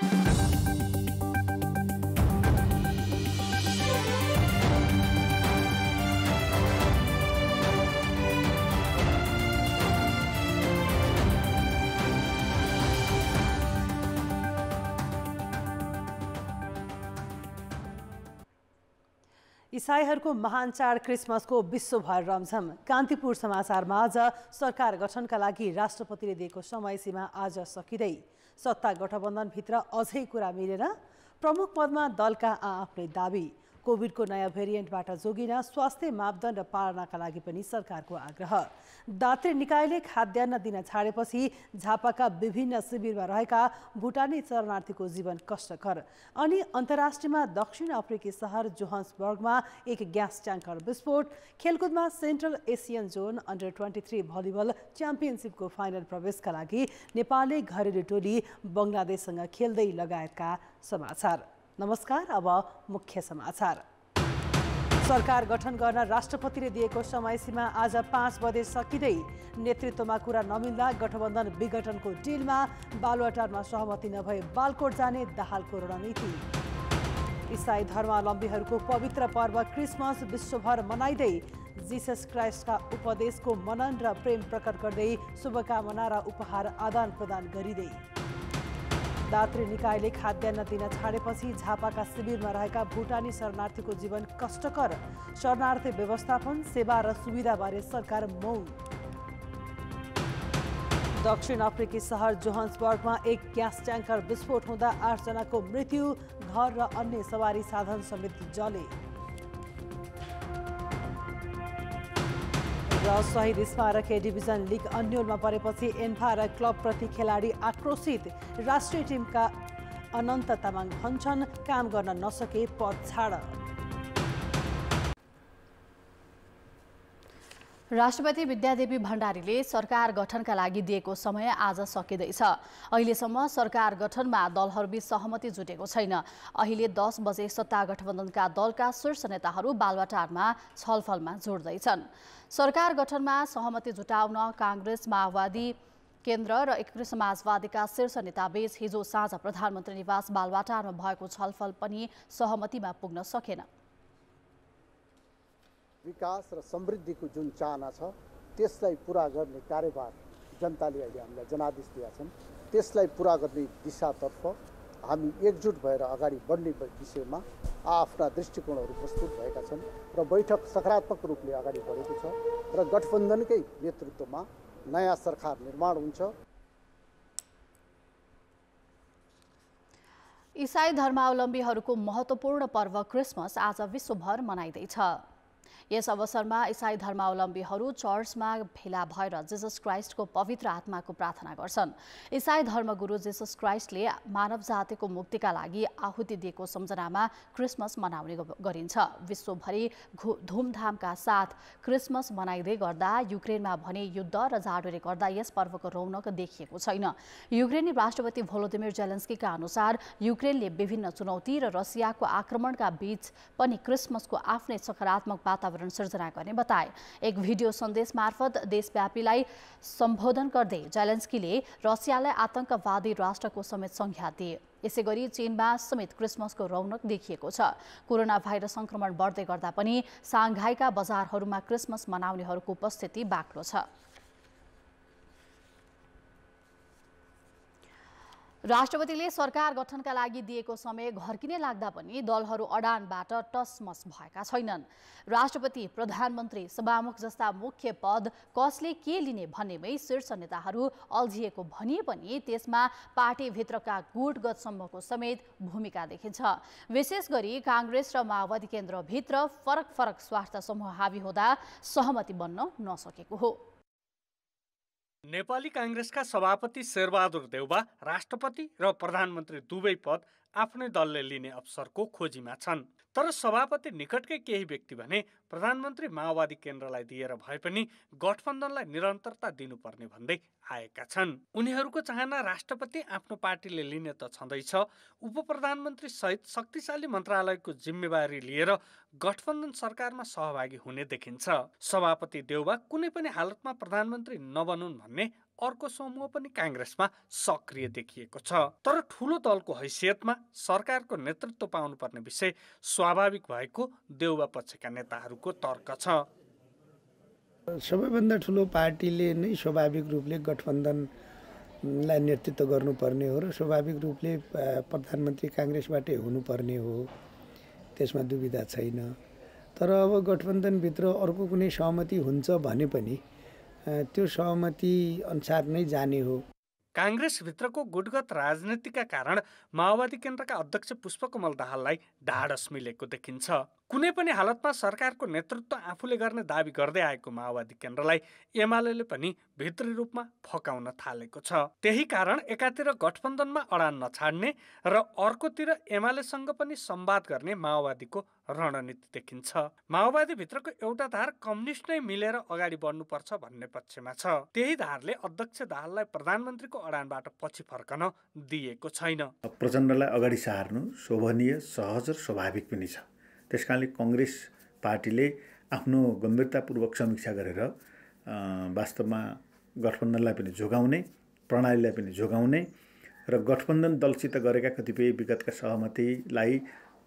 इसाईहरूको महान चाड क्रिसमसको विश्वभर रमझम। कान्तिपुर समाचारमा आज सरकार गठनका लागि राष्ट्रपतिले दिएको समय सीमा आज सकिँदै सत्ता गठबन्धनभित्र अझै कुरा मिलेन। प्रमुख पदमा दलका आफ्नै दाबी। कोभिडको नयाँ भेरिएन्टबाट जोगिन स्वास्थ्य मापदण्ड पालनाका लागि पनि सरकारको आग्रह। दात्री निकायले खाद्यान्न दिन छाडेपछि झापाका विभिन्न शिविरमा रहेका भुटानी शरणार्थीको जीवन कष्टकर। अनि अन्तर्राष्ट्रियमा दक्षिण अफ्रिकी सहर जोहान्सबर्गमा एक ग्यास ट्याङ्कर विस्फोट। खेलकुदमा central Asian zone under 23 volleyball च्याम्पियनसिपको फाइनल प्रवेशका लागि नेपालले घरेलु टोली बङ्गलादेशसँग खेल्दै लगायतका समाचार। नमस्कार, अब मुख्य समाचार। सरकार गठन गर्न राष्ट्रपतिले दिएको समय सीमा आज 5 बजे सकिँदै नेतृत्वमा कुरा नमिल्दा गठबन्धन विघटनको डिलमा बालुवाटारमा सहमति नभए बालकोट जाने दाहालको रणनीति। इसाई धर्मावलम्बीहरूको पवित्र पर्व क्रिसमस विश्वभर मनाइँदै जिसस क्राइस्टका उपदेशको मनन र प्रेम प्रकट गर्दै शुभकामना र उपहार आदान प्रदान गरिँदै। दात्री निकायले खाद्यान्न दिन छाडेपछि झापाका शिविरमा रहेका भुटानी शरणार्थीको जीवन कष्टकर। शरणार्थी व्यवस्थापन, सेवा र सुविधाबारे सरकार मौन। दक्षिण अफ्रिकी सहर जोहान्सबर्गमा एक ग्यास ट्याङ्कर विस्फोट हुँदा 8 जनाको मृत्यु, घर र अन्य सवारी साधन समेत जले। र शहीद स्मारक ए डिभिजन लिग अन्यलमा परेपछि एन्फा र क्लबप्रति खेलाडी आक्रोशित। राष्ट्रिय टिमका अनन्त तामाङ भन्छन् काम गर्न नसके पद छाड। राष्ट्रपति विद्यादेवी भण्डारीले सरकार गठनका लागि दिएको समय आज सकिँदैछ। अहिलेसम्म सरकार गठनमा दलहरूबीच सहमति जुटेको छैन। अहिले 10 बजे सत्ता गठबन्धनका दलका शीर्ष नेताहरू बालुवाटारमा छलफलमा जोड्दैछन्। सरकार गठनमा सहमति जुटाउन काङ्ग्रेस, माओवादी केन्द्र र एकीकृत समाजवादीका शीर्ष नेताबीच हिजो साँझ प्रधानमन्त्री निवास बालुवाटारमा भएको छलफल पनि सहमतिमा पुग्न सकेन। विकास र समृद्धिको जुन चाहना छ त्यसलाई पुरा गर्ने कार्यभार जनताले अहिले हामीलाई जनादेश दिएका छन्। त्यसलाई पुरा गर्ने दिशातर्फ हामी एकजुट भएर अगाडि बढ्ने विषयमा आफ्ना दृष्टिकोणहरू प्रस्तुत भएका छन् र बैठक सकारात्मक रूपले अगाडि बढेको छ र गठबन्धनकै नेतृत्वमा नयाँ सरकार निर्माण हुन्छ। इसाई धर्मावलम्बीहरूको महत्त्वपूर्ण पर्व क्रिसमस आज विश्वभर मनाइँदैछ। यस अवसरमा इसाई धर्मावलम्बीहरू चर्चमा भेला भएर जिसस क्राइस्टको पवित्र आत्माको प्रार्थना गर्छन्। इसाई धर्मगुरु जिसस क्राइस्टले मानव जातिको मुक्तिका लागि आहुति दिएको सम्झनामा क्रिसमस मनाउने गरिन्छ। विश्वभरि धुमधामका साथ क्रिसमस मनाइँदै गर्दा युक्रेनमा भने युद्ध र जाडोले गर्दा यस पर्वको रौनक देखिएको छैन। युक्रेनी राष्ट्रपति भोलोदिमिर जेलेन्स्कीका अनुसार युक्रेनले विभिन्न चुनौती र रसियाको आक्रमणका बीच पनि क्रिसमसको आफ्नै सकारात्मक वातावरण सृजना गर्ने बताए। एक भिडियो सन्देश मार्फत देशव्यापीलाई सम्बोधन गर्दै जेलेन्स्कीले रसियालाई आतंकवादी राष्ट्रको समेत संज्ञा दिए। यसैगरी चीनमा समेत क्रिसमसको रौनक देखिएको छ। कोरोना भाइरस संक्रमण बढ्दै गर्दा पनि साङ्घाईका बजारहरूमा क्रिसमस मनाउनेहरूको उपस्थिति बाक्लो छ। राष्ट्रपतिले सरकार गठनका लागि दिएको समय घर्किने लाग्दा पनि दलहरू अडानबाट टसमस भएका छैनन्। राष्ट्रपति, प्रधानमन्त्री, सभामुख जस्ता मुख्य पद कसले के लिने भन्नेमै शीर्ष नेताहरू अल्झिएको भनिए पनि त्यसमा पार्टीभित्रका गुटगतसम्मको समेत भूमिका देखिन्छ। विशेष गरी काङ्ग्रेस र माओवादी केन्द्रभित्र फरक स्वार्थ समूह हावी हुँदा सहमति बन्न नसकेको हो। नेपाली काङ्ग्रेसका सभापति शेरबहादुर देउबा राष्ट्रपति र प्रधानमन्त्री दुवै पद आफ्नै दलले लिने अवसरको खोजीमा छन्। तर सभापति निकटकै केही व्यक्ति भने प्रधानमन्त्री माओवादी केन्द्रलाई दिएर भए पनि गठबन्धनलाई निरन्तरता दिनुपर्ने भन्दै आएका छन्। उनीहरूको चाहना राष्ट्रपति आफ्नो पार्टीले लिने त छँदैछ, उप प्रधानमन्त्री सहित शक्तिशाली मन्त्रालयको जिम्मेवारी लिएर गठबन्धन सरकारमा सहभागी हुने देखिन्छ। सभापति देउबा कुनै पनि हालतमा प्रधानमन्त्री नबनुन् भन्ने अर्को समूह पनि काङ्ग्रेसमा सक्रिय देखिएको छ। तर ठूलो दलको हैसियतमा सरकारको नेतृत्व पाउनुपर्ने विषय स्वाभाविक भएको देउबा पक्षका नेताहरूको तर्क छ। सबैभन्दा ठुलो पार्टीले नै स्वाभाविक रूपले गठबन्धनलाई नेतृत्व गर्नुपर्ने हो र स्वाभाविक रूपले प्रधानमन्त्री काङ्ग्रेसबाटै हुनुपर्ने हो, त्यसमा दुविधा छैन। तर अब गठबन्धनभित्र अर्को कुनै सहमति हुन्छ भने पनि त्यो सहमति अनुसार नै जाने हो। काङ्ग्रेसभित्रको गुटगत राजनीतिका कारण माओवादी केन्द्रका अध्यक्ष पुष्पकमल दाहाललाई ढाडस मिलेको देखिन्छ। कुनै पनि हालतमा सरकारको नेतृत्व आफूले गर्ने दाबी गर्दै आएको माओवादी केन्द्रलाई एमाले पनि भित्री रूपमा फकाउन थालेको छ। त्यही कारण एकातिर गठबन्धनमा अडान नछाड्ने र अर्कोतिर एमालेसँग पनि संवाद गर्ने माओवादीको रणनीति देखिन्छ। माओवादी भित्रको एउटा धार कम्युनिस्ट नै मिलेर अगाडि बढ्नुपर्छ भन्ने पक्षमा छ। त्यही धारले अध्यक्ष दाहाललाई प्रधानमन्त्रीको अडानबाट पछि फर्कन दिएको छैन। प्रचण्डलाई अगाडि सार्नु शोभनीय, सहज र स्वाभाविक पनि छ। त्यसकारणले काङ्ग्रेस पार्टीले आफ्नो गम्भीरतापूर्वक समीक्षा गरेर वास्तवमा गठबन्धनलाई पनि जोगाउने, प्रणालीलाई पनि जोगाउने र गठबन्धन दलसित गरेका कतिपय विगतका सहमतिलाई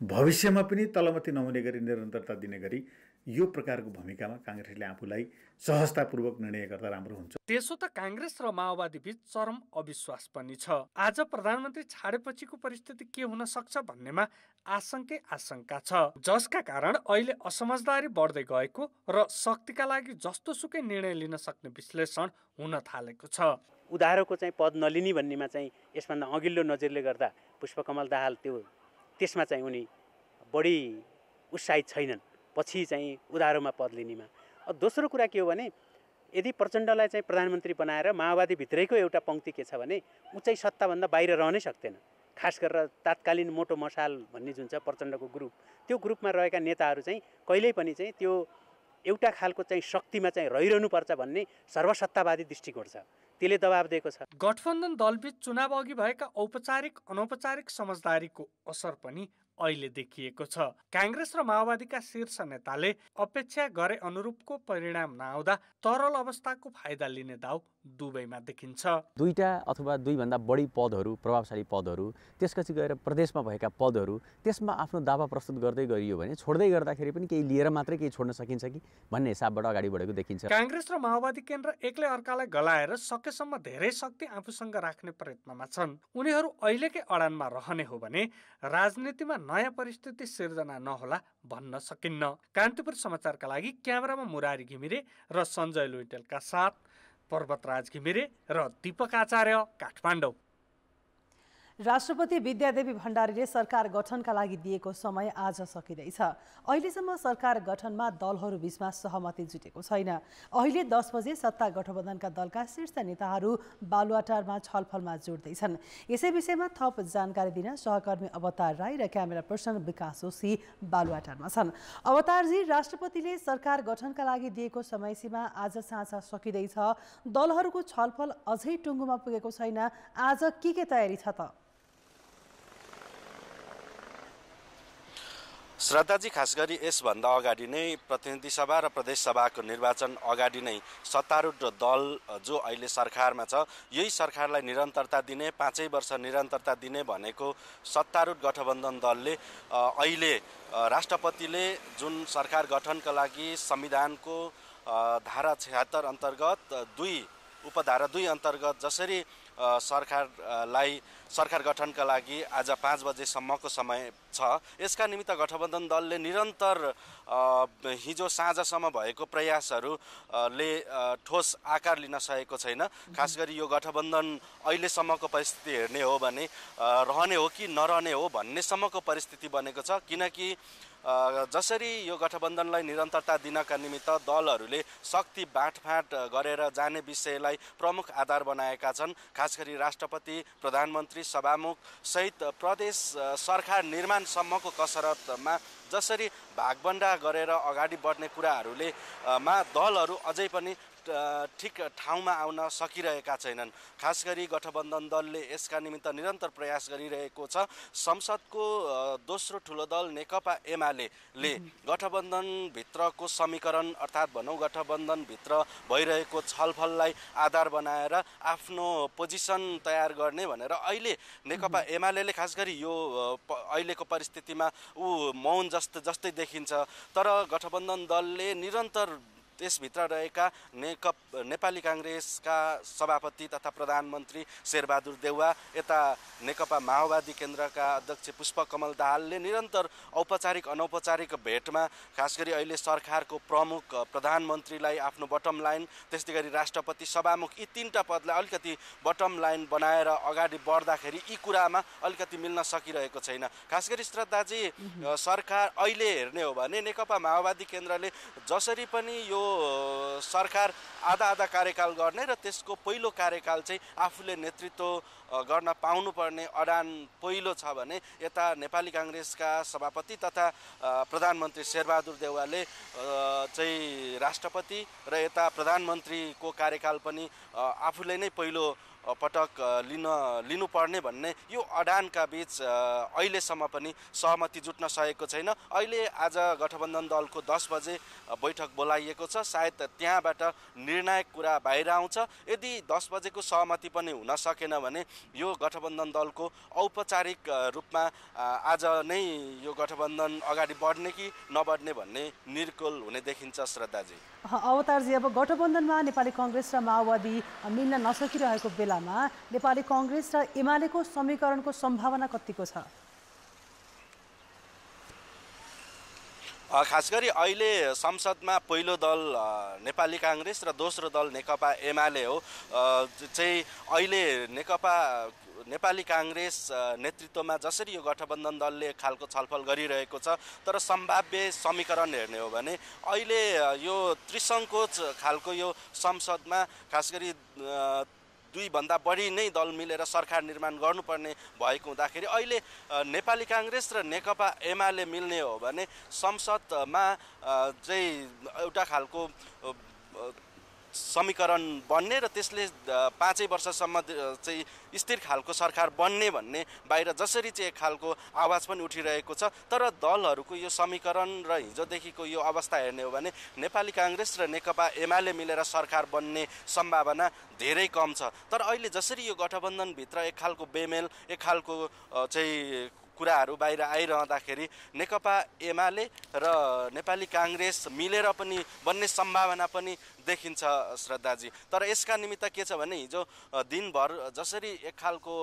भविष्यमा पनि तलमथि नहुने गरी निरन्तरता दिने गरी यो प्रकारको भूमिकामा काङ्ग्रेसले आफूलाई सहजतापूर्वक निर्णय गर्दा राम्रो हुन्छ। त्यसो त काङ्ग्रेस र माओवादी बीच चरम अविश्वास पनि छ। आज प्रधानमन्त्री छाडेपछिको परिस्थिति के हुन सक्छ भन्नेमा आशंका छ, जसका कारण अहिले असमझदारी बढ्दै गएको र शक्तिका लागि जस्तो सुकै निर्णय लिन सक्ने विश्लेषण हुन थालेको छ। उधारोको चाहिँ पद नलिने भन्नेमा चाहिँ यसभन्दा अघिल्लो नजिरले गर्दा पुष्पकमल दाहाल त्यसमा चाहिँ उनी बढी उत्साहित छैनन्, पछि चाहिँ उधारोमा पद लिनेमा। दोस्रो कुरा के हो भने यदि प्रचण्डलाई चाहिँ प्रधानमन्त्री बनाएर माओवादी भित्रैको एउटा पङ्क्ति के छ भने ऊ चाहिँ सत्ताभन्दा बाहिर रहनै सक्दैन। खास गरेर तात्कालीन मोटो मसाल भन्ने जुन छ प्रचण्डको ग्रुप, त्यो ग्रुपमा रहेका नेताहरू चाहिँ कहिल्यै पनि चाहिँ त्यो एउटा खालको चाहिँ शक्तिमा चाहिँ रहिरहनुपर्छ भन्ने सर्वसत्तावादी दृष्टिकोण छ, त्यसले दबाब दिएको छ। गठबन्धन दलबीच चुनाव अघि भएका औपचारिक अनौपचारिक समझदारीको असर पनि अहिले देखिएको छ। काङ्ग्रेस र माओवादीका शीर्ष नेताले अपेक्षा गरे अनुरूपको परिणाम नआउँदा तरल अवस्थाको फाइदा लिने दाउ दुवैमा देखिन्छ। दुईटा अथवा दुईभन्दा बढी पदहरू, प्रभावशाली पदहरू, त्यसपछि गएर प्रदेशमा भएका पदहरू, त्यसमा आफ्नो दावा प्रस्तुत गर्दै गरियो भने छोड्दै गर्दाखेरि पनि केही लिएर मात्रै केही छोड्न सकिन्छ कि भन्ने हिसाबबाट अगाडि बढेको देखिन्छ। काङ्ग्रेस र माओवादी केन्द्र एक्लै अर्कालाई गलाएर सकेसम्म धेरै शक्ति आफूसँग राख्ने प्रयत्नमा छन्। उनीहरू अहिलेकै अडानमा रहने हो भने राजनीतिमा नयाँ परिस्थिति सिर्जना नहोला भन्न सकिन्न। कान्तिपुर समाचारका लागि क्यामेरामा मुरारी घिमिरे र सञ्जय लुइटेलका साथ पर्वतराज घिमिरे र दीपक आचार्य, काठमाडौँ। राष्ट्रपति विद्यादेवी भण्डारीले सरकार गठनका लागि दिएको समय आज सकिँदैछ। अहिलेसम्म सरकार गठनमा दलहरू बीचमा सहमति जुटेको छैन। अहिले 10 बजे सत्ता गठबन्धनका दलका शीर्ष नेताहरू बालुवाटारमा छलफलमा जोड्दैछन्। यसै विषयमा थप जानकारी दिन सहकर्मी अवतार राई र क्यामेरा पर्सन विकास जोशी बालुवाटारमा छन्। अवतारजी, राष्ट्रपतिले सरकार गठनका लागि दिएको समयसीमा आज साँझ सकिँदैछ। दलहरूको छलफल अझै टुङ्गोमा पुगेको छैन। आज के तयारी छ त? श्रद्धाजी, खास गरी यसभन्दा अगाडि नै प्रतिनिधि सभा र प्रदेश सभाको निर्वाचन अगाडि नै सत्तारूढ दल जो अहिले सरकारमा छ, यही सरकारलाई निरन्तरता दिने, 5 वर्ष निरन्तरता दिने भनेको सत्तारूढ गठबन्धन दलले अहिले राष्ट्रपतिले जुन सरकार गठनका लागि संविधानको धारा 76 अन्तर्गत उपधारा 2 अन्तर्गत जसरी सरकार गठनका लागि आज 5 बजेसम्मको समय छ, यसका निमित्त गठबन्धन दलले निरन्तर हिजो साँझसम्म भएको प्रयासहरूले ठोस आकार लिन सकेको छैन। खास गरी यो गठबन्धन अहिलेसम्मको परिस्थिति हेर्ने हो भने रहने हो कि नरहने हो भन्नेसम्मको परिस्थिति बनेको छ, किनकि जसरी यो गठबन्धनलाई निरन्तरता दिनका निमित्त दलहरूले शक्ति बाँडफाँड गरेर जाने विषयलाई प्रमुख आधार बनाएका छन्। खास गरी राष्ट्रपति, प्रधानमन्त्री, सभामुख सहित प्रदेश सरकार निर्माणसम्मको कसरतमा जसरी भागबन्डा गरेर अगाडि बढ्ने कुराहरूले दलहरू अझै पनि ठिक ठाउँमा आउन सकिरहेका छैनन्। खास गरी गठबन्धन दलले यसका निमित्त निरन्तर प्रयास गरिरहेको छ। संसदको दोस्रो ठुलो दल नेकपा एमालेले गठबन्धनभित्रको समीकरण अर्थात् भनौँ गठबन्धनभित्र भइरहेको छलफललाई आधार बनाएर आफ्नो पोजिसन तयार गर्ने भनेर अहिले नेकपा एमालेले खास गरी यो अहिलेको परिस्थितिमा मौन जस्तै देखिन्छ। तर गठबन्धन दलले निरन्तर त्यसभित्र रहेका नेपाली काङ्ग्रेसका सभापति तथा प्रधानमन्त्री शेरबहादुर देउवा, यता नेकपा माओवादी केन्द्रका अध्यक्ष पुष्पकमल दाहालले निरन्तर औपचारिक अनौपचारिक भेटमा खास गरी अहिले सरकारको प्रमुख प्रधानमन्त्रीलाई आफ्नो बटम लाइन, त्यस्तै गरी राष्ट्रपति, सभामुख यी तीनटा पदलाई अलिकति बटम लाइन बनाएर अगाडि बढ्दाखेरि यी कुरामा अलिकति मिल्न सकिरहेको छैन। खास गरी श्रद्धाजी, सरकार अहिले हेर्ने हो भने नेकपा माओवादी केन्द्रले जसरी पनि यो सरकार आधा कार्यकाल गर्ने र त्यसको पहिलो कार्यकाल चाहिँ आफूले नेतृत्व गर्न पाउनुपर्ने अडान पहिलो छ भने यता नेपाली काङ्ग्रेसका सभापति तथा प्रधानमन्त्री शेरबहादुर देउवाले चाहिँ राष्ट्रपति र यता प्रधानमन्त्रीको कार्यकाल पनि आफूले नै पहिलो पटक लिनुपर्ने भन्ने यो अडानका बीच अहिलेसम्म पनि सहमति जुट्न सकेको छैन। अहिले आज गठबन्धन दलको 10 बजे बैठक बोलाइएको छ। सायद त्यहाँबाट निर्णायक कुरा बाहिर आउँछ। यदि 10 बजेको सहमति पनि हुन सकेन भने यो गठबन्धन दलको औपचारिक रूपमा आज नै यो गठबन्धन अगाडि बढ्ने कि नबढ्ने भन्ने निर्कुल हुने देखिन्छ। श्रद्धाजी, अवतारजी, अब गठबन्धनमा नेपाली काङ्ग्रेस र माओवादी मिल्न नसकिरहेको बेलामा नेपाली काङ्ग्रेस र एमालेको समीकरणको सम्भावना कतिको छ? खास गरी अहिले संसदमा पहिलो दल नेपाली काङ्ग्रेस र दोस्रो दल नेकपा एमाले हो। चाहिँ अहिले नेपाली काङ्ग्रेस नेतृत्वमा जसरी यो गठबन्धन दलले खालको छलफल गरिरहेको छ, तर सम्भाव्य समीकरण हेर्ने हो भने अहिले यो त्रिसङ्कोच खालको यो संसदमा खास गरी 2 भन्दा बढी नै दल मिलेर सरकार निर्माण गर्नुपर्ने भएको हुँदाखेरि अहिले नेपाली काङ्ग्रेस र नेकपा एमाले मिल्ने हो भने संसदमा चाहिँ एउटा खालको समीकरण बन्ने र त्यसले 5 वर्षसम्म चाहिँ स्थिर खालको सरकार बन्ने भन्ने बाहिर जसरी चाहिँ एक खालको आवाज पनि उठिरहेको छ। तर दलहरूको यो समीकरण र हिजोदेखिको यो अवस्था हेर्ने हो भने नेपाली काङ्ग्रेस र नेकपा एमाले मिलेर सरकार बन्ने सम्भावना धेरै कम छ। तर अहिले जसरी यो गठबन्धनभित्र एक खालको बेमेल, एक खालको चाहिँ कुराहरू बाहिर आइरहँदाखेरि नेकपा एमाले र नेपाली काङ्ग्रेस मिलेर पनि बन्ने सम्भावना पनि देखिन्छ। श्रद्धाजी, तर यसका निमित्त के छ भने हिजो दिनभर जसरी एक खालको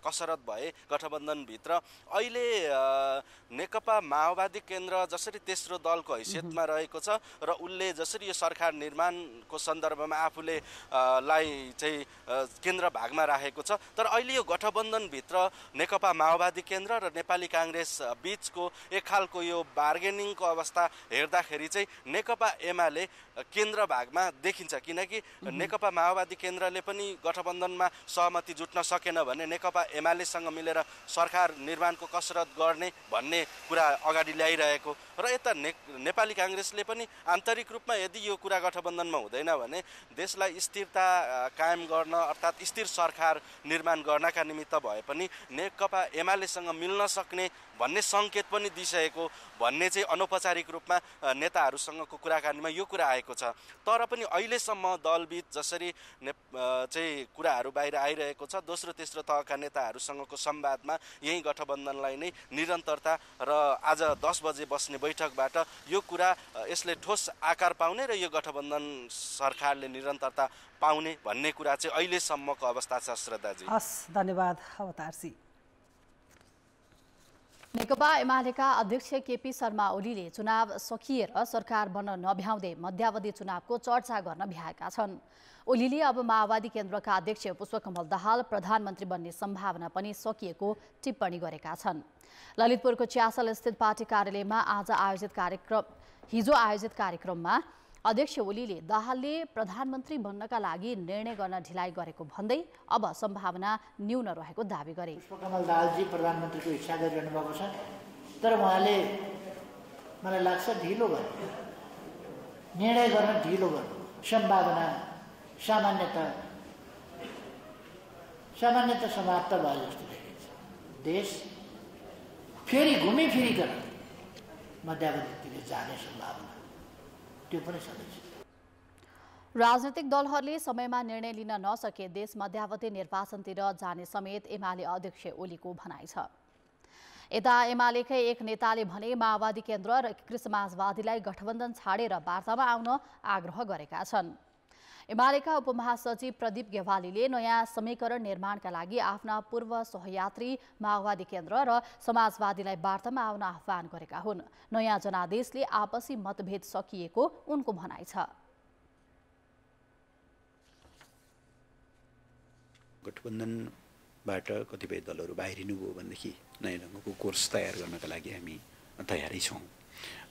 कसरत भए गठबन्धनभित्र, अहिले नेकपा माओवादी केन्द्र जसरी तेस्रो दलको हैसियतमा रहेको छ र उसले जसरी यो सरकार निर्माणको सन्दर्भमा आफूले चाहिँ केन्द्र भागमा राखेको छ, तर अहिले यो गठबन्धनभित्र नेकपा माओवादी केन्द्र र नेपाली काङ्ग्रेस बीचको एक खालको यो बार्गेनिङको अवस्था हेर्दाखेरि चाहिँ नेकपा एमाले केन्द्र भागमा देखिन्छ। किनकि नेकपा माओवादी केन्द्रले पनि गठबन्धनमा सहमति जुट्न सकेन भने नेकपा एमालेसँग मिलेर सरकार निर्माणको कसरत गर्ने भन्ने कुरा अगाडि ल्याइरहेको र यता नेपाली काङ्ग्रेसले पनि आन्तरिक रूपमा यदि यो कुरा गठबन्धनमा हुँदैन भने देशलाई स्थिरता कायम गर्न अर्थात् स्थिर सरकार निर्माण गर्नका निमित्त भए पनि नेकपा एमालेसँग मिल्न सक्ने भन्ने सङ्केत पनि दिइसकेको भन्ने चाहिँ अनौपचारिक रूपमा नेताहरूसँगको कुराकानीमा यो कुरा आएको छ। तर पनि अहिलेसम्म दलबीच जसरी चाहिँ कुराहरू बाहिर आइरहेको छ, दोस्रो तेस्रो तहका नेताहरूसँगको संवादमा यही गठबन्धनलाई नै निरन्तरता र आज 10 बजे बस्ने बैठकबाट यो कुरा यसले ठोस आकार पाउने र यो गठबन्धन सरकारले निरन्तरता पाउने भन्ने कुरा चाहिँ अहिलेसम्मको अवस्था छ। श्रद्धाजी, हस्, धन्यवाद अवतारजी। नेकपा एमालेका अध्यक्ष केपी शर्मा ओलीले चुनाव सकिएर सरकार बन्न नभ्याउँदै मध्यावधि चुनावको चर्चा गर्न भ्याएका छन्। ओलीले अब माओवादी केन्द्रका अध्यक्ष पुष्पकमल दाहाल प्रधानमन्त्री बन्ने सम्भावना पनि सकिएको टिप्पणी गरेका छन्। ललितपुरको च्यासल स्थित पार्टी कार्यालयमा हिजो आयोजित कार्यक्रममा अध्यक्ष ओलीले दाहालले प्रधानमन्त्री बन्नका लागि निर्णय गर्न ढिलाइ गरेको भन्दै अब सम्भावना न्यून रहेको दावी गरे। पुष्पकमल दाहालजी प्रधानमन्त्रीको इच्छा गरिरहनु भएको छ, तर उहाँले मलाई लाग्छ ढिलो गर्नु, निर्णय गर्न ढिलो गर्नु, सम्भावना सामान्यतः समाप्त भयो जस्तो देखिन्छ। देश फेरि घुमिफिरिकन मध्यावधितिर जाने सम्भावना त्यो पनि सधैँ छ। राजनैतिक दलहरूले समयमा निर्णय लिन नसके देश मध्यावधि निर्वाचनतिर जाने समेत एमाले अध्यक्ष ओलीको भनाइ छ। यता एमालेकै एक नेताले भने माओवादी केन्द्र र एकीकृत समाजवादीलाई गठबन्धन छाडेर वार्तामा आउन आग्रह गरेका छन्। एमालेका उपमहासचिव प्रदीप गेवालीले नयाँ समीकरण निर्माणका लागि आफ्ना पूर्व सहयात्री माओवादी केन्द्र र समाजवादीलाई वार्तामा आउन आह्वान गरेका हुन्। नयाँ जनादेशले आपसी मतभेद सकिएको उनको भनाइ छ। गठबन्धनबाट कतिपय दलहरू बाहिरिनुभयो भनेदेखि नयाँ ढङ्गको कोर्स तयार गर्नका लागि हामी तयारै छौँ।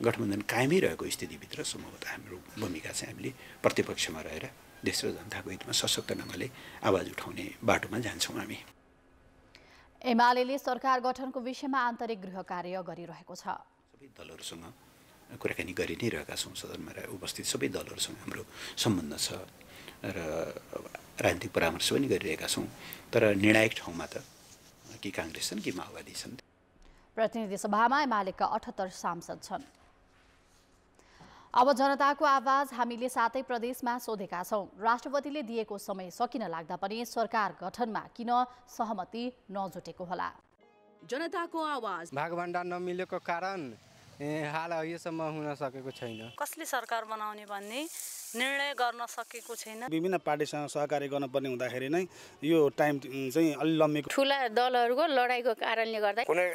गठबन्धन कायमै रहेको स्थितिभित्र सम्भवतः हाम्रो भूमिका चाहिँ हामीले प्रतिपक्षमा रहेर देश र जनताको हितमा सशक्त ढङ्गले आवाज उठाउने बाटोमा जान्छौँ हामी। एमालेले सरकार गठनको विषयमा आन्तरिक गृह कार्य गरिरहेको छ। सबै दलहरूसँग कुराकानी गरि नै रहेका छौँ। सदनमा उपस्थित सबै दलहरूसँग हाम्रो सम्बन्ध छ र राजनीतिक परामर्श पनि गरिरहेका छौँ। तर निर्णायक ठाउँमा त कि काङ्ग्रेस छन् कि माओवादी छन्। प्रतिनिधि सभामा एमालेका 78 सांसद छन्। अब जनताको आवाज हामीले 7 प्रदेशमा सोधेका छौँ। राष्ट्रपतिले दिएको समय सकिन लाग्दा पनि सरकार गठनमा किन सहमति नजुटेको होला? जनताको आवाज भागभण्डा नमिलेको कारण हाल अहिलेसम्म हुन सकेको छैन। कसले सरकार बनाउने भन्ने निर्णय गर्न सकेको छैन। विभिन्न पार्टीसँग सहकार्य गर्न पर्ने हुँदाखेरि नै यो टाइम चाहिँ अलि लम्बेको। ठुला दलहरूको लडाइँको कारणले गर्दा कुनै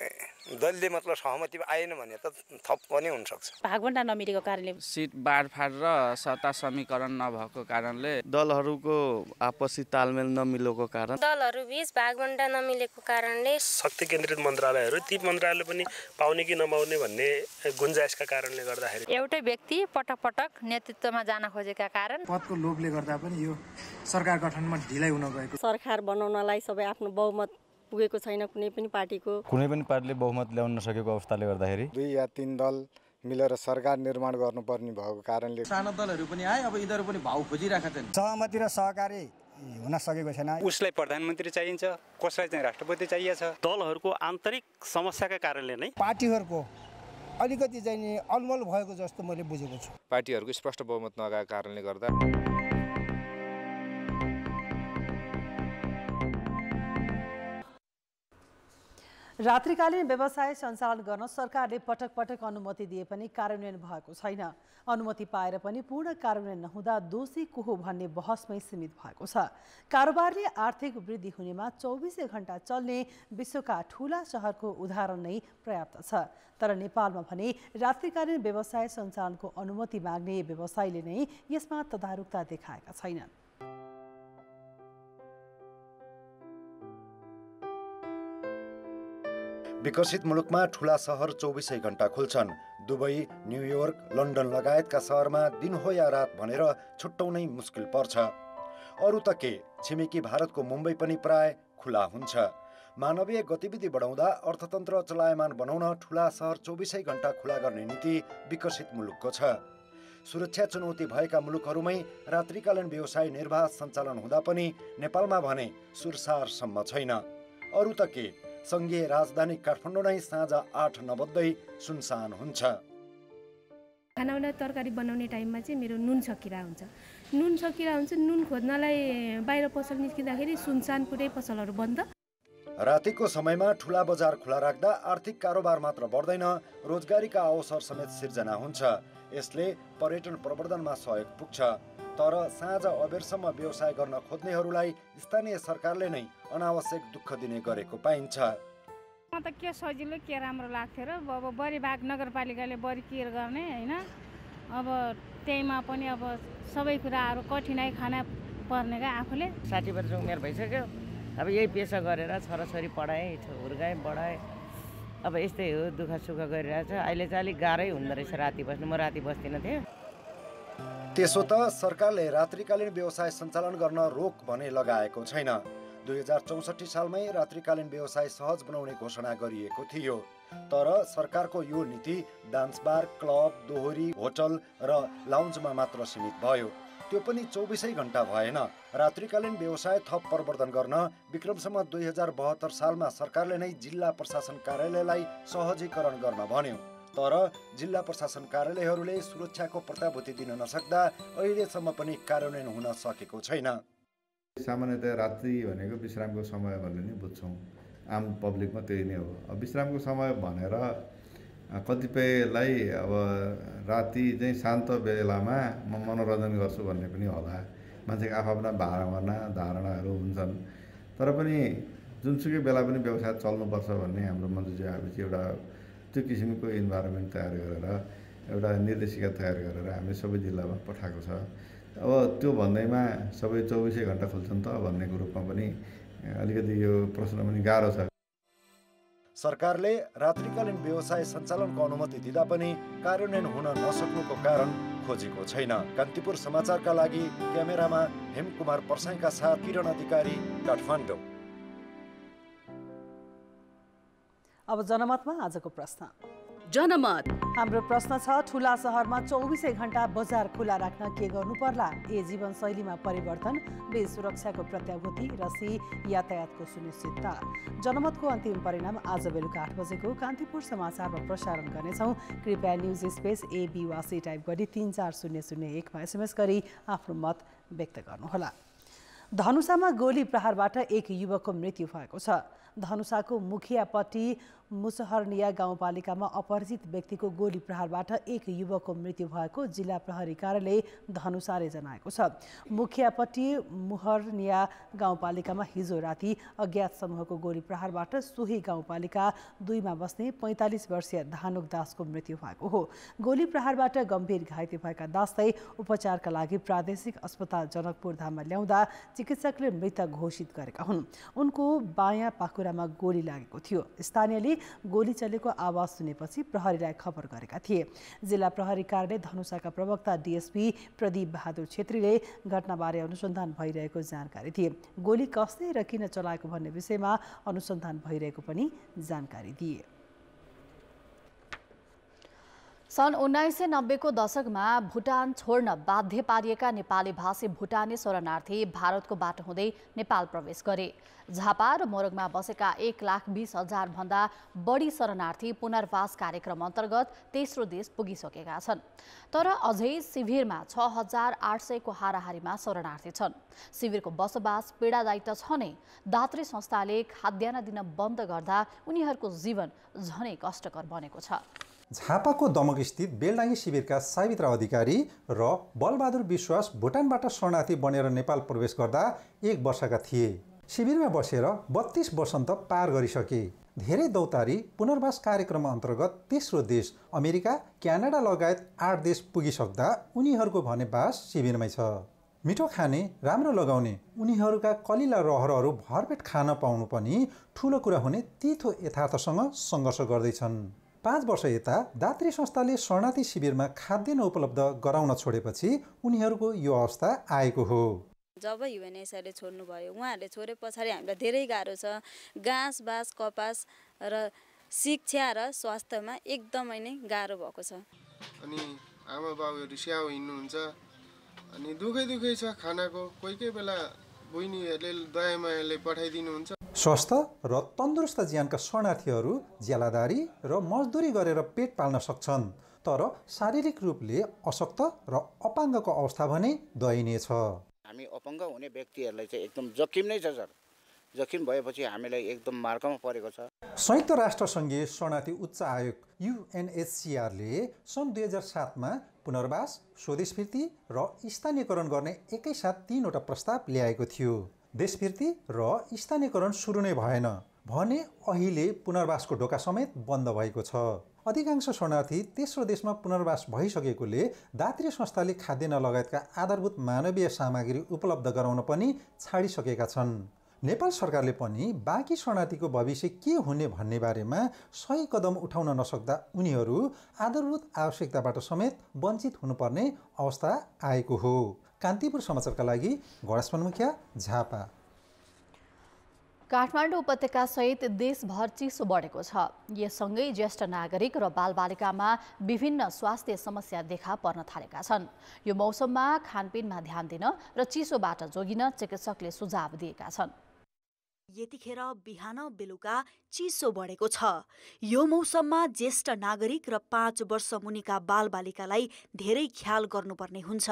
दलले मतलब सहमति आएन भने त थप पनि हुन सक्छ। भागभण्डा नमिलेको कारणले सिट बाँडफाँड र सत्ता समीकरण नभएको कारणले दलहरूको आपसी तालमेल नमिलेको कारण दलहरू बीच भागभण्डा नमिलेको कारणले शक्ति केन्द्रित मन्त्रालयहरू ती मन्त्रालय पनि पाउने कि नपाउने भन्ने गुन्जाइसका कारणले गर्दाखेरि एउटै व्यक्ति पटक पटक नेतृत्वमा जान खोजेका कारण पदको लोभले गर्दा पनि यो सरकार गठनमा ढिलाइ हुन गएको। सरकार बनाउनलाई सबै आफ्नो बहुमत पुगेको छैन। कुनै पनि पार्टीले बहुमत ल्याउन नसकेको अवस्थाले गर्दाखेरि 2 या 3 दल मिलेर सरकार निर्माण गर्नुपर्ने भएको कारणले साना दलहरू पनि आए। अब यिनीहरू पनि भाउ खोजिरहेका छन्। सहमति र सहकारी हुन सकेको छैन। उसलाई प्रधानमन्त्री चाहिन्छ, कसलाई चाहिँ राष्ट्रपति चाहिएको छ। दलहरूको आन्तरिक समस्याका कारणले नै पार्टीहरूको अलिकति चाहिँ अलमल भएको जस्तो मैले बुझेको छु। पार्टीहरूको स्पष्ट बहुमत नगएको कारणले गर्दा रात्रिकालीन व्यवसाय सञ्चालन गर्न सरकारले पटक पटक अनुमति दिए पनि कार्यान्वयन भएको छैन। अनुमति पाएर पनि पूर्ण कार्यान्वयन नहुँदा दोषी को हो भन्ने बहसमै सीमित भएको छ। कारोबारले आर्थिक वृद्धि हुनेमा 24 घण्टा चल्ने विश्वका ठूला शहरको उदाहरण नै पर्याप्त छ। तर नेपालमा भने रात्रिकालीन व्यवसाय सञ्चालनको अनुमति माग्ने व्यवसायीले नै यसमा तदारुकता देखाएका छैनन्। विकसित मुलुकमा ठूला सहर 24 घण्टा खुल्छन्। दुबई, न्युयोर्क, लन्डन लगायतका सहरमा दिन हो या रात भनेर छुट्याउनै मुस्किल पर्छ। अरू त के, छिमेकी भारतको मुम्बई पनि प्राय खुला हुन्छ। मानवीय गतिविधि बढाउँदा अर्थतन्त्र चलायमान बनाउन ठूला सहर 24 घण्टा खुला गर्ने नीति विकसित मुलुकको छ। सुरक्षा चुनौती भएका मुलुकहरूमै रात्रिकालीन व्यवसाय निर्वाह सञ्चालन हुँदा पनि नेपालमा भने सुरसारसम्म छैन। अरू त के, संघीय राजधानी काठमाडौँ नै साँझ 8 नबज्दै सुनसान हुन्छ। खाना बनाउने तरकारी बनाउने टाइममा चाहिँ मेरो नुन सकिरा हुन्छ। नुन खोज्नलाई बाहिर पसल निस्किँदाखेरि सुनसान पुरै पसलहरू बन्द। रातिको समयमा ठूला बजार खुला राख्दा आर्थिक कारोबार मात्र बढ्दैन, रोजगारीका अवसर समेत सिर्जना हुन्छ। यसले पर्यटन प्रवर्धनमा सहयोग पुग्छ। तर साँझ अबेरसम्म व्यवसाय गर्न खोज्नेहरूलाई स्थानीय सरकारले नै अनावश्यक दुःख दिने गरेको पाइन्छ। म त के सजिलो के राम्रो लाग्थ्यो र अब बढी भाग नगरपालिकाले बढी केयर गर्ने होइन अब त्यहीमा पनि अब सबै कुराहरू कठिनाइ खाना पर्ने क्या आफूले 60 वर्ष उमेर भइसक्यो अब यही पेसा गरेर छोराछोरी पढाएँ हुर्काएँ बढाएँ अब यस्तै हो दुःख सुख गरिरहेछ अहिले चाहिँ अलिक गाह्रै हुँदो रहेछ राति बस्नु म राति बस्दिनँ थिएँ त्यसो त सरकारले रात्रिकालीन व्यवसाय सञ्चालन गर्न रोक भने लगाएको छैन 2064 सालमै रात्रिकालीन व्यवसाय सहज बनाउने घोषणा गरिएको थियो तर सरकारको यो नीति डान्स बार क्लब दोहोरी होटल र लाउन्जमा मात्र सीमित भयो त्यो पनि 24 घण्टा भएन रात्रिकालीन व्यवसाय थप प्रवर्धन गर्न विक्रमसम्म 2072 सालमा सरकारले नै जिल्ला प्रशासन कार्यालयलाई सहजीकरण गर्न भन्यो तर जिल्ला प्रशासन कार्यालयहरूले सुरक्षाको प्रतिभूति दिन नसक्दा अहिलेसम्म पनि कार्यान्वयन हुन सकेको छैन सामान्यतया रात्रि भनेको विश्रामको समय भनेर नै बुझ्छौँ आम पब्लिकमा त्यही नै हो अब विश्रामको समय भनेर कतिपयलाई अब राति चाहिँ शान्त बेलामा म मनोरञ्जन गर्छु भन्ने पनि होला मान्छेको आफ्ना धारणाहरू हुन्छन् तर पनि जुनसुकै बेला पनि व्यवसाय चल्नुपर्छ भन्ने हाम्रो मन्त्रीजी एउटा त्यो किसिमको इन्भाइरोमेन्ट तयार गरेर एउटा निर्देशिका तयार गरेर हामीले सबै जिल्लामा पठाएको छ अब त्यो भन्दैमा सबै 24 घण्टा खुल्छन् त भन्ने रूपमा पनि अलिकति यो प्रश्न पनि गाह्रो छ सरकारले रात्रिकालीन व्यवसाय सञ्चालनको अनुमति दिँदा पनि कार्यान्वयन हुन नसक्नुको कारण खोजेको छैन कान्तिपुर समाचारका लागि क्यामेरामा हेमकुमार पर्साईका साथ किरण अधिकारी काठमाडौँ अब जनमतमा आजको प्रश्न जनमत हाम्रो प्रश्न छ ठुला शहरमा 24 घण्टा बजार खुला राख्न के गर्नु पर्ला ए जीवनशैलीमा परिवर्तन बे सुरक्षाको प्रत्याभूति र सी यातायातको सुनिश्चितता जनमतको अन्तिम परिणाम आज बेलुका 8 बजेको कान्तिपुर समाचारमा प्रसारण गर्नेछौँ कृपया न्युज स्पेस एबीवासी टाइप गरी 34001 मा एसएमएस गरी आफ्नो मत व्यक्त गर्नुहोला धनुषामा गोली प्रहारबाट एक युवकको मृत्यु भएको छ धनुषाको मुखियापट्टी मुसहरनिया गाउँपालिकामा अपरिचित व्यक्तिको गोली प्रहारबाट एक युवकको मृत्यु भएको जिल्ला प्रहरी कार्यालय धनुषाले जनाएको छ मुखियापट्टी मुहरनिया गाउँपालिकामा हिजो राति अज्ञात समूहको गोली प्रहारबाट सोही गाउँपालिका 2 मा बस्ने 45 वर्षीय धानुक दासको मृत्यु भएको हो गोली प्रहारबाट गम्भीर घाइते भएका दासलाई उपचारका लागि प्रादेशिक अस्पताल जनकपुर धाममा ल्याउँदा चिकित्सकले मृत घोषित गरेका हुन् उनको बायाँ पाखुरामा गोली लागेको थियो स्थानीयले गोली चलेको आवाज सुनेपछि प्रहरीलाई खबर गरेका थिए जिल्ला प्रहरी कार्यालय धनुषाका प्रवक्ता डीएसपी प्रदीप बहादुर छेत्रीले घटनाबारे अनुसन्धान भइरहेको जानकारी दिए गोली कसले र किन चलाएको भन्ने विषयमा अनुसन्धान भइरहेको पनि जानकारी दिए सन् 1990 को दशकमा भुटान छोड्न बाध्य पारिएका नेपाली भाषी भुटानी शरणार्थी भारतको बाटो हुँदै नेपाल प्रवेश गरे झापा र मोरङमा बसेका 1,20,000 भन्दा बढी शरणार्थी पुनर्वास कार्यक्रम अन्तर्गत तेस्रो देश पुगिसकेका छन् तर अझै शिविरमा 6,800 को हाराहारीमा शरणार्थी छन् शिविरको बसोबास पीडादायी त छ नै दात्री संस्थाले खाद्यान्न दिन बन्द गर्दा उनीहरूको जीवन झनै कष्टकर बनेको छ झापाको दमक स्थित बेलडाङ्गी शिविरका सावित्र अधिकारी र बलबहादुर विश्वास भुटानबाट शरणार्थी बनेर नेपाल प्रवेश गर्दा 1 वर्षका थिए शिविरमा बसेर 32 वसन्त पार गरिसके धेरै दौतारी पुनर्वास कार्यक्रम अन्तर्गत तेस्रो देश अमेरिका क्यानाडा लगायत 8 देश पुगिसक्दा उनीहरूको भने बास शिविरमै छ मिठो खाने राम्रो लगाउने उनीहरूका कलिला रहरहरू भरपेट खान पाउनु पनि ठूलो कुरा हुने तीतो यथार्थसँग सङ्घर्ष गर्दैछन् 5 वर्ष यता दात्री संस्थाले शरणार्थी शिविरमा खाद्यान्न उपलब्ध गराउन छोडेपछि उनीहरूको यो अवस्था आएको हो जब युएनएसआरले छोड्नु भयो उहाँहरूले छोडे पछाडि हामीलाई धेरै गाह्रो छ घाँस बास कपास र शिक्षा र स्वास्थ्यमा एकदमै नै गाह्रो भएको छ अनि आमा बाबुहरू स्याउ हिँड्नुहुन्छ अनि दुखै छ खानाको कोही बेला बहिनीहरूले दयामायाले पठाइदिनुहुन्छ स्वस्थ र तन्दुरुस्त ज्यानका शरणार्थीहरू ज्यालादारी र मजदुरी गरेर पेट पाल्न सक्छन् तर शारीरिक रूपले अशक्त र अपाङ्गको अवस्था भने दयनीय छ हामी अपाङ्ग हुने व्यक्तिहरूलाई चाहिँ एकदम जोखिम नै छ सर जोखिम भएपछि हामीलाई एकदम मार्गमा परेको छ संयुक्त राष्ट्र सङ्घीय शरणार्थी उच्च आयोग UNHCRले सन् 2007 मा पुनर्वास स्वदेश फिर्ती र स्थानीयकरण गर्ने एकैसाथ 3 वटा प्रस्ताव ल्याएको थियो देश फिर्ती र स्थानीयकरण सुरु नै भएन भने अहिले पुनर्वासको ढोका समेत बन्द भएको छ। अधिकांश शरणार्थी तेस्रो देशमा पुनर्वास भइसकेकोले दातृ संस्थाले खाद्यान्न लगायतका आधारभूत मानवीय सामग्री उपलब्ध गराउन पनि छाडिसकेका छन्। नेपाल सरकारले पनि बाँकी शरणार्थीको भविष्य के हुने भन्ने बारेमा सही कदम उठाउन नसक्दा उनीहरू आधारभूत आवश्यकताबाट समेत वञ्चित हुनुपर्ने अवस्था आएको हो। कान्तिपुर समाचारका लागि गणेश मुखिया, झापा। काठमाडौँ उपत्यका सहित देशभर चिसो बढेको छ। यससँगै ज्येष्ठ नागरिक र बालबालिकामा विभिन्न स्वास्थ्य समस्या देखा पर्न थालेका छन्। यो मौसममा खानपिनमा ध्यान दिन र चिसोबाट जोगिन चिकित्सकले सुझाव दिएका छन्। यतिखेर बिहान बेलुका चिसो बढेको छ। यो मौसममा ज्येष्ठ नागरिक र 5 वर्ष मुनिका बालबालिकालाई धेरै ख्याल गर्नुपर्ने हुन्छ।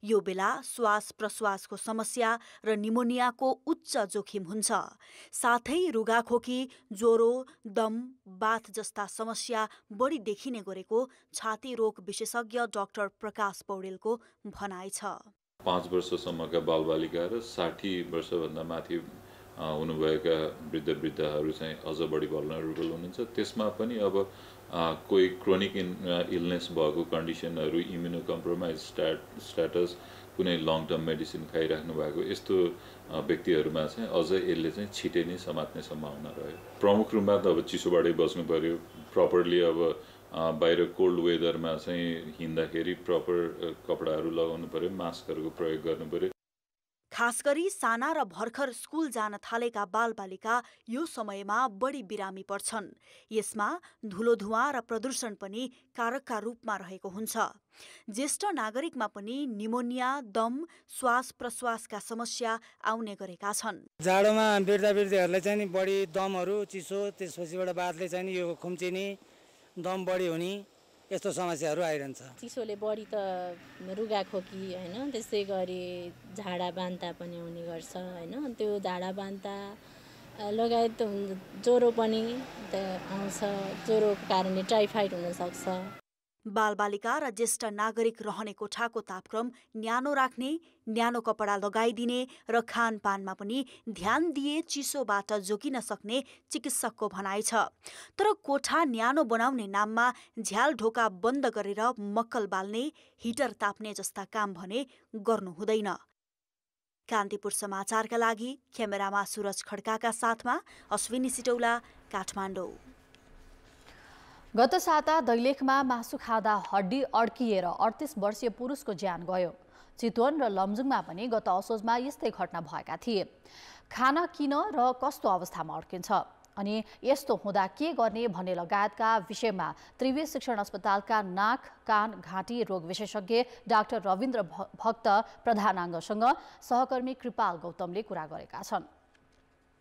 यो बेला श्वास प्रश्वासको समस्या र निमोनियाको उच्च जोखिम हुन्छ। साथै रुगाखोकी, ज्वरो, दम, बाथ जस्ता समस्या बढी देखिने गरेको छाती रोग विशेषज्ञ डाक्टर प्रकाश पौडेलको भनाइ छ। 5 वर्षसम्मका बालबालिका र 60 वर्षभन्दा माथि हुनुभएका वृद्धहरू चाहिँ अझ बढी भल्नरेबल हुनुहुन्छ। त्यसमा पनि अब कोही क्रोनिक इलनेस भएको कन्डिसनहरू, इम्युनो कम्प्रोमाइज स्ट्याटस, कुनै लङ टर्म मेडिसिन खाइराख्नु भएको यस्तो व्यक्तिहरूमा चाहिँ अझ यसले चाहिँ छिटै नै समात्ने सम्भावना रह्यो। प्रमुख रूपमा त अब चिसोबाटै बस्नु पर्यो। प्रपरली अब बाहिर कोल्ड वेदरमा चाहिँ हिँड्दाखेरि प्रपर कपडाहरू लगाउनु पर्यो, मास्कहरूको प्रयोग गर्नु पर्यो। खास गरी साना र भर्खर स्कुल जान थालेका बालबालिका यो समयमा बढी बिरामी पर्छन्। यसमा धुलो धुवाँ र प्रदूषण पनि कारकका रूपमा रहेको हुन्छ। ज्येष्ठ नागरिकमा पनि निमोनिया, दम, श्वास प्रश्वासका समस्या आउने गरेका छन्। जाडोमा वृद्धहरूलाई चाहिँ नि बढी दमहरू, चिसो, त्यसपछिबाट बादले चाहिँ नि यो खुम्चिने, दम बढी हुने यस्तो समस्याहरू आइरहन्छ। चिसोले बढी त रुगाखोकी हैन, त्यसै गरी झाडा बान्ता पनि हुने गर्छ हैन। त्यो झाडा बान्ता लगायत ज्वरो पनि आउँछ। ज्वरोको कारणले टाइफाइड हुन सक्छ। बालबालिका र ज्येष्ठ नागरिक रहने कोठाको तापक्रम न्यानो राख्ने, न्यानो कपडा लगाइदिने र खानपानमा पनि ध्यान दिए चिसोबाट जोगिन सक्ने चिकित्सकको भनाइ छ। तर कोठा न्यानो बनाउने नाममा झ्याल ढोका बन्द गरेर मक्कल बाल्ने, हिटर ताप्ने जस्ता काम भने गर्नु हुँदैन। कान्तिपुर समाचारका लागि क्यामेरामा सुरज खड्काका साथमा अश्विनी सिटौला, काठमाडौँ। गत साता दैलेखमा मासु खाँदा हड्डी अड्किएर 38 वर्षीय पुरुषको ज्यान गयो। चितवन र लमजुङमा पनि गत असोजमा यस्तै घटना भएका थिए। खाना किन र कस्तो अवस्थामा अड्किन्छ अनि यस्तो हुँदा के गर्ने भन्ने लगायतका विषयमा त्रिवेणी शिक्षण अस्पतालका नाक, कान, घाँटी रोग विशेषज्ञ डाक्टर रविन्द्र भक्त प्रधानाङ्गसँग सहकर्मी कृपाल गौतमले कुरा गरेका छन्।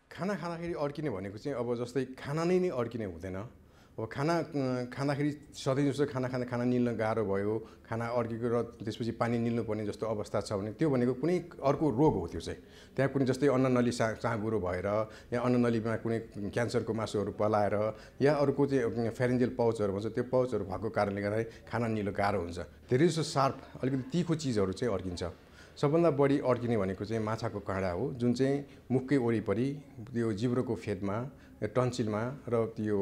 खाना खाँदाखेरि अड्किने भनेको चाहिँ अब जस्तै खाना नै अड्किने हुँदैन। अब खाना खाँदाखेरि सधैँ जस्तो खाना निल्न गाह्रो भयो, खाना अड्केको र त्यसपछि पानी निल्नुपर्ने जस्तो अवस्था छ भने त्यो भनेको कुनै अर्को रोग हो। त्यो चाहिँ त्यहाँ कुनै जस्तै अन्ननली चाँगुरो भएर या अन्ननलीमा कुनै क्यान्सरको मासुहरू पलाएर या अर्को चाहिँ फेरेन्जियल पाउचहरू भन्छ, त्यो पाउचहरू भएको कारणले गर्दा खाना निल्न गाह्रो हुन्छ। धेरै जस्तो सार्प अलिकति तीखो चिजहरू चाहिँ अड्किन्छ। सबभन्दा बढी अड्किने भनेको चाहिँ माछाको काँडा हो, जुन चाहिँ मुखकै वरिपरि त्यो जिब्रोको फेदमा, टन्सिलमा र त्यो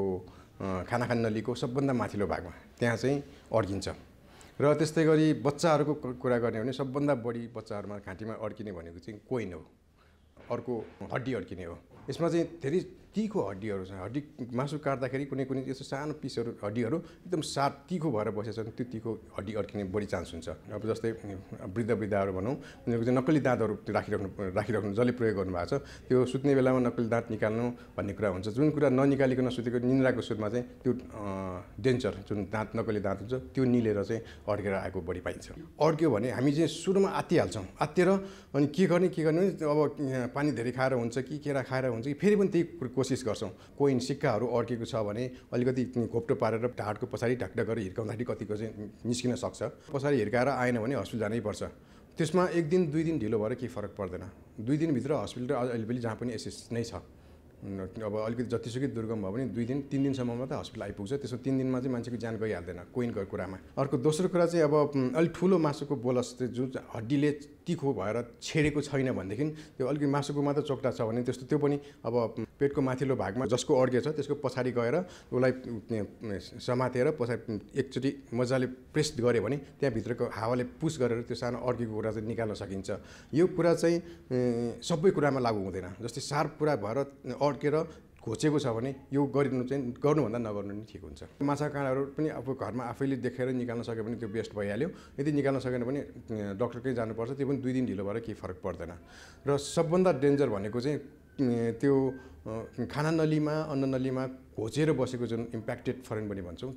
खाना खाने नलीको सबभन्दा माथिल्लो भागमा त्यहाँ चाहिँ अड्किन्छ। र त्यस्तै गरी बच्चाहरूको कुरा गर्ने भने सबभन्दा बढी बच्चाहरूमा घाँटीमा अड्किने भनेको चाहिँ कोइन हो, अर्को हड्डी अड्किने हो। यसमा चाहिँ धेरै तीखो हड्डीहरू छ। हड्डी मासु काट्दाखेरि कुनै यस्तो सानो पिसहरू हड्डीहरू एकदम सार्प तीखो भएर बसेको छ, त्यो तीखो हड्डी अड्किने बढी चान्स हुन्छ। अब जस्तै वृद्धहरू भनौँ, उनीहरूको चाहिँ नक्कली दाँतहरू राखिराख्नु जसले प्रयोग गर्नुभएको छ, त्यो सुत्ने बेलामा नक्कली दाँत निकाल्नु भन्ने कुरा हुन्छ। जुन कुरा ननिकालिकन सुतेको निन्द्राको सुतमा चाहिँ त्यो डेन्चर जुन नक्कली दाँत हुन्छ त्यो निलेर चाहिँ अड्केर आएको बढी पाइन्छ। अड्क्यो भने हामी चाहिँ सुरुमा आत्तिहाल्छौँ। आत्तिएर अनि के गर्ने अब पानी धेरै खाएर हुन्छ कि केरा खाएर हुन्छ कि फेरि पनि त्यही कोसिस गर्छौँ। कोइन सिक्काहरू अड्केको छ भने अलिकति घोप्टो पारेर ढाडको पछाडि ढाक्ढा गरेर हिर्काउँदाखेरि कतिको चाहिँ निस्किन सक्छ। पछाडि हिर्काएर आएन भने हस्पिटल जानै पर्छ। त्यसमा 1 दिन 2 दिन ढिलो भएर केही फरक पर्दैन। 2 दिनभित्र हस्पिटल अलिअलि जहाँ पनि एसेस नै छ। अब अलिकति जतिसुकै दुर्गम भयो भने 2 दिन 3 दिनसम्म मात्रै हस्पिटल आइपुग्छ। त्यसो 3 दिनमा चाहिँ मान्छेको ज्यान गइहाल्दैन कोइनको कुरामा। अर्को दोस्रो कुरा चाहिँ अब अलिक ठुलो मासुको बोलस जुन हड्डीले तिखो भएर छेडेको छैन भनेदेखि त्यो अलिकति मासुको मात्र चोक्टा छ भने त्यो पनि अब पेटको माथिल्लो भागमा जसको अड्के छ त्यसको पछाडि गएर उसलाई समातेर पछाडि एकचोटि मजाले प्रेस गऱ्यो भने त्यहाँभित्रको हावाले पुस गरेर त्यो सानो अड्केको कुरा चाहिँ निकाल्न सकिन्छ। यो कुरा चाहिँ सबै कुरामा लागु हुँदैन। जस्तै सार्प पुरा भएर अड्केर घोचेको छ भने यो गर्नुभन्दा नगर्नु नै ठिक हुन्छ। माछा काँडाहरू पनि अब घरमा आफैले देखेर निकाल्न सक्यो भने त्यो बेस्ट भइहाल्यो। यदि निकाल्न सकेन भने डक्टरकै जानुपर्छ। त्यो पनि 2 दिन ढिलो भएर केही फरक पर्दैन। र सबभन्दा डेन्जर भनेको चाहिँ त्यो खाना नलीमा अन्न नलीमा घोचेर बसेको जुन इम्प्याक्टेड फरेन बडी भन्छौँ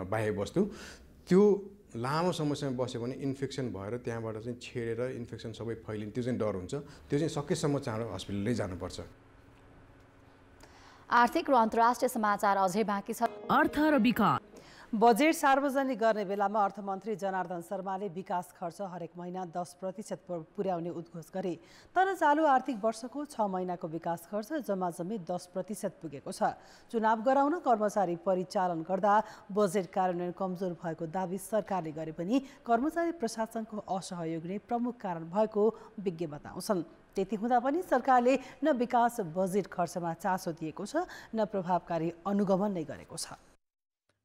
बाह्य वस्तु त्यो लामो समयसम्म बस्यो भने इन्फेक्सन भएर त्यहाँबाट चाहिँ छेडेर इन्फेक्सन सबै फैलिने त्यो चाहिँ डर हुन्छ। त्यो चाहिँ सकेसम्म चाँडो हस्पिटलमै जानुपर्छ। आर्थिक र अन्तर्राष्ट्रिय समाचार अझै बाँकी छ। अर्थ र विकास बजेट सार्वजनिक गर्ने बेलामा अर्थमन्त्री जनार्दन शर्माले विकास खर्च हरेक महिना 10% पुर्याउने उद्घोष गरे। तर चालु आर्थिक वर्षको 6 महिनाको विकास खर्च जम्माजम्मी 10% पुगेको छ। चुनाव गराउन कर्मचारी परिचालन गर्दा बजेट कार्यान्वयन कमजोर भएको दाबी सरकारले गरे पनि कर्मचारी प्रशासनको असहयोग नै प्रमुख कारण भएको विज्ञ बताउँछन्। त्यति हुँदा पनि सरकारले न विकास बजेट खर्चमा चासो दिएको छ न प्रभावकारी अनुगमन नै गरेको छ।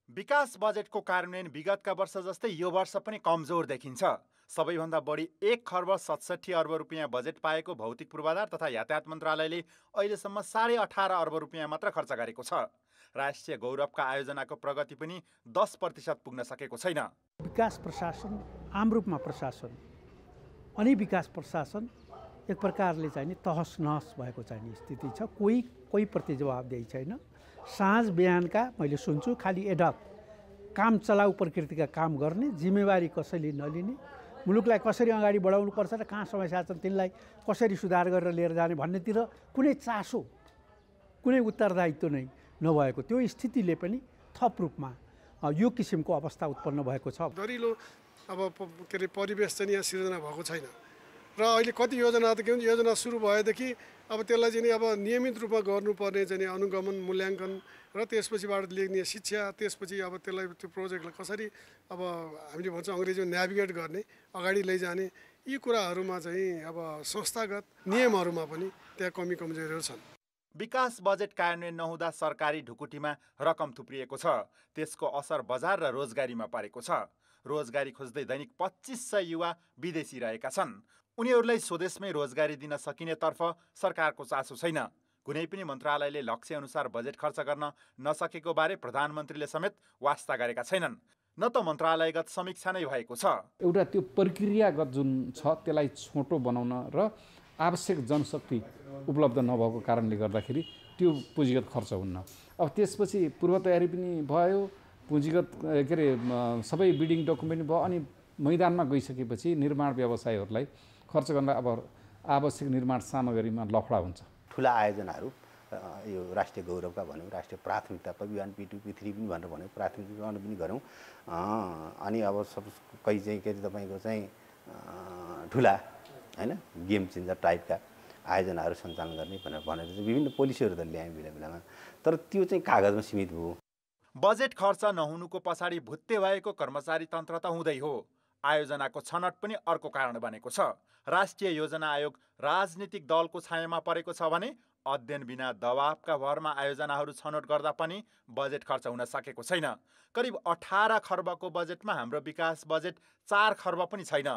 विकास बजेटको कार्यान्वयन विगतका वर्ष जस्तै यो वर्ष पनि कमजोर देखिन्छ। सबैभन्दा बढी 1 खर्ब 67 अर्ब रुपियाँ बजेट पाएको भौतिक पूर्वाधार तथा यातायात मन्त्रालयले अहिलेसम्म 18.5 अर्ब रुपियाँ मात्र खर्च गरेको छ। राष्ट्रिय गौरवका आयोजनाको प्रगति पनि 10% पुग्न सकेको छैन। विकास प्रशासन आम रूपमा प्रशासन अनि विकास प्रशासन एक प्रकारले चाहिँ नि तहस नहस भएको चाहिँ स्थिति छ। कोही प्रति जवाबदेही छैन। साँझ बिहानका मैले सुन्छु खालि एडक काम चलाउ प्रकृतिका काम गर्ने, जिम्मेवारी कसैले नलिने, मुलुकलाई कसरी अगाडि बढाउनुपर्छ र कहाँ समस्या छन् तिनलाई कसरी सुधार गरेर लिएर जाने भन्नेतिर कुनै चासो कुनै उत्तरदायित्व नै नभएको त्यो स्थितिले पनि थप रूपमा यो किसिमको अवस्था उत्पन्न भएको छ। दरिलो अब के अरे परिवेश चाहिँ यहाँ सिर्जना भएको छैन र अहिले कति योजना त के भन्छ योजना सुरु भएदेखि अब त्यसलाई चाहिँ अब नियमित रूपमा गर्नुपर्ने चाहिँ अनुगमन मूल्याङ्कन र त्यसपछिबाट लिने शिक्षा त्यसपछि अब त्यसलाई त्यो प्रोजेक्टलाई कसरी अब हामीले भन्छौँ अङ्ग्रेजीमा नेभिगेट गर्ने अगाडि लैजाने यी कुराहरूमा चाहिँ अब संस्थागत नियमहरूमा पनि त्यहाँ कमी कमजोरीहरू छन्। विकास बजेट कार्यान्वयन नहुँदा सरकारी ढुकुटीमा रकम थुप्रिएको छ। त्यसको असर बजार र रोजगारीमा परेको छ। रोजगारी खोज्दै दैनिक 2500 युवा विदेशी रहेका छन्। उनीहरूलाई स्वदेशमै रोजगारी दिन सकिनेतर्फ सरकारको चासो छैन। कुनै पनि मन्त्रालयले लक्ष्य अनुसार बजेट खर्च गर्न नसकेको बारे प्रधानमन्त्रीले समेत वास्ता गरेका छैनन्। न त मन्त्रालयगत समीक्षा नै भएको छ। एउटा त्यो प्रक्रियागत जुन छ त्यसलाई छोटो बनाउन र आवश्यक जनशक्ति उपलब्ध नभएको कारणले गर्दाखेरि त्यो पुँजीगत खर्च हुन्न। अब त्यसपछि पूर्व तयारी पनि भयो, पुँजीगत के अरे सबै बिडिङ डकुमेन्ट भयो अनि मैदानमा गइसकेपछि निर्माण व्यवसायहरूलाई खर्च गर्न अब आवश्यक निर्माण सामग्रीमा लफडा हुन्छ। ठुला आयोजनाहरू यो राष्ट्रिय गौरवका भनौँ, राष्ट्रिय प्राथमिकता P1 P2 P3 पनि भनेर भन्यो, प्राथमिकता पनि गरौँ। अनि अब सब कहीँ चाहिँ के अरे तपाईँको चाहिँ ठुला हैन गेम चेन्जर टाइपका आयोजनाहरू सञ्चालन गर्ने भनेर चाहिँ विभिन्न पोलिसीहरू त ल्यायौँ बेला बेलामा, तर त्यो चाहिँ कागजमा सीमित भयो। बजेट खर्च नहुनुको पछाडि भुत्ते भएको कर्मचारी तन्त्र त हुँदै हो। आयोजनाको छनट पनि अर्को कारण बनेको छ। राष्ट्रिय योजना आयोग राजनीतिक दलको छायामा परेको छ भने अध्ययन बिना दबावका भरमा आयोजनाहरू छनौट गर्दा पनि बजेट खर्च हुन सकेको छैन। करिब 18 खर्बको बजेटमा हाम्रो विकास बजेट 4 खर्ब पनि छैन।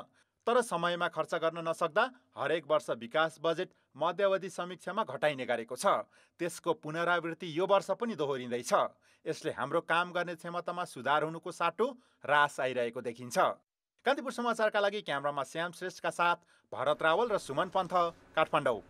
तर समयमा खर्च गर्न नसक्दा हरेक वर्ष विकास बजेट मध्यावधि समीक्षामा घटाइने गरेको छ। त्यसको पुनरावृत्ति यो वर्ष पनि दोहोरिँदैछ। यसले हाम्रो काम गर्ने क्षमतामा सुधार हुनुको साटो ह्रास आइरहेको देखिन्छ। कान्तिपुर समाचारका लागि क्यामेरामा श्याम श्रेष्ठका साथ भरत रावल र सुमन पन्थ, काठमाडौँ।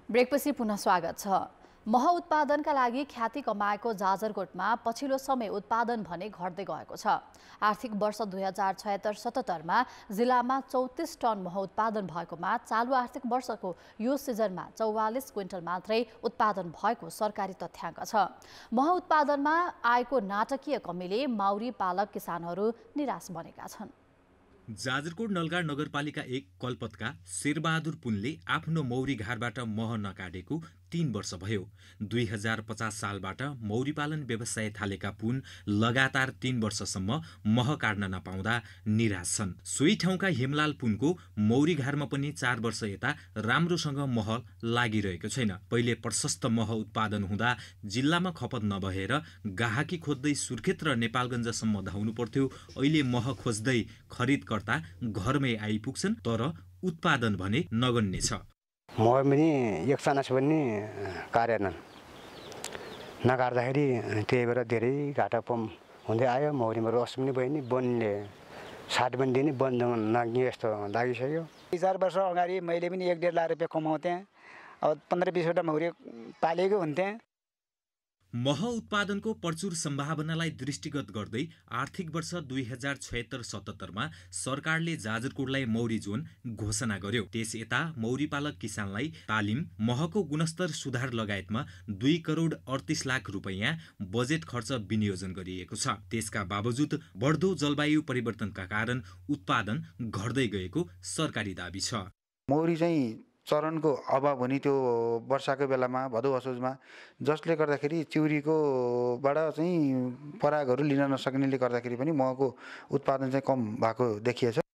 ब्रेकपछि पुनः स्वागत छ। मह उत्पादनका लागि ख्याति कमाएको जाजरकोटमा पछिल्लो समय उत्पादन भने घट्दै गएको छ। आर्थिक वर्ष 2076-77मा जिल्लामा 34 टन मह उत्पादन भएकोमा चालु आर्थिक वर्षको यो सिजनमा 44 क्विन्टल मात्रै उत्पादन भएको सरकारी तथ्याङ्क छ। मह उत्पादनमा आएको नाटकीय कमीले माउरी पालक किसानहरू निराश बनेका छन्। जाजरकोट नलगाड नगरपालिका 1 कल्पतका शेरबहादुर पुनले आफ्नो मौरी घारबाट मह नकाटेको 3 वर्ष भयो। 2050 सालबाट मौरी पालन व्यवसाय थालेका पुन लगातार 3 वर्षसम्म मह काट्न नपाउँदा निराश छन्। सोही ठाउँका हेमलाल पुनको मौरीघारमा पनि 4 वर्ष यता राम्रोसँग मह लागिरहेको छैन। पहिले प्रशस्त मह उत्पादन हुँदा जिल्लामा खपत नभएर गाहकी खोज्दै सुर्खेत र नेपालगञ्जसम्म धाउनु पर्थ्यो। अहिले मह खोज्दै खरिदकर्ता घरमै आइपुग्छन्, तर उत्पादन भने नगन्ने छ। मह पनि एकजना छ भने काटेनन्, नकाट्दाखेरि त्यही भएर धेरै घाटा हुँदै आयो। मौरीमा रस पनि भयो नि, वनले साट पनि दिने, वन नग्ने यस्तो लागिसक्यो। 4 वर्ष अगाडि मैले पनि 1.5 लाख रुपियाँ कमाउँथेँ। अब 15-20वटा मौरी पालेको हुन्थेँ। मह उत्पादनको प्रचुर सम्भावनालाई दृष्टिगत गर्दै आर्थिक वर्ष 2076-77मा सरकारले जाजरकोटलाई मौरी जोन घोषणा गर्यो। त्यस यता मौरी पालक किसानलाई तालिम, महको गुणस्तर सुधार लगायतमा 2 करोड 38 लाख रुपैयाँ बजेट खर्च विनियोजन गरिएको छ। त्यसका बावजुद बढ्दो जलवायु परिवर्तनका कारण उत्पादन घट्दै गएको सरकारी दाबी छ। मौरी चाहिँ चरनको अभाव हुने त्यो वर्षाको बेलामा भदौ असोजमा, जसले गर्दाखेरि चिउरीकोबाट चाहिँ परागहरू लिन नसक्नेले गर्दाखेरि पनि महको उत्पादन चाहिँ कम भएको देखिएछ।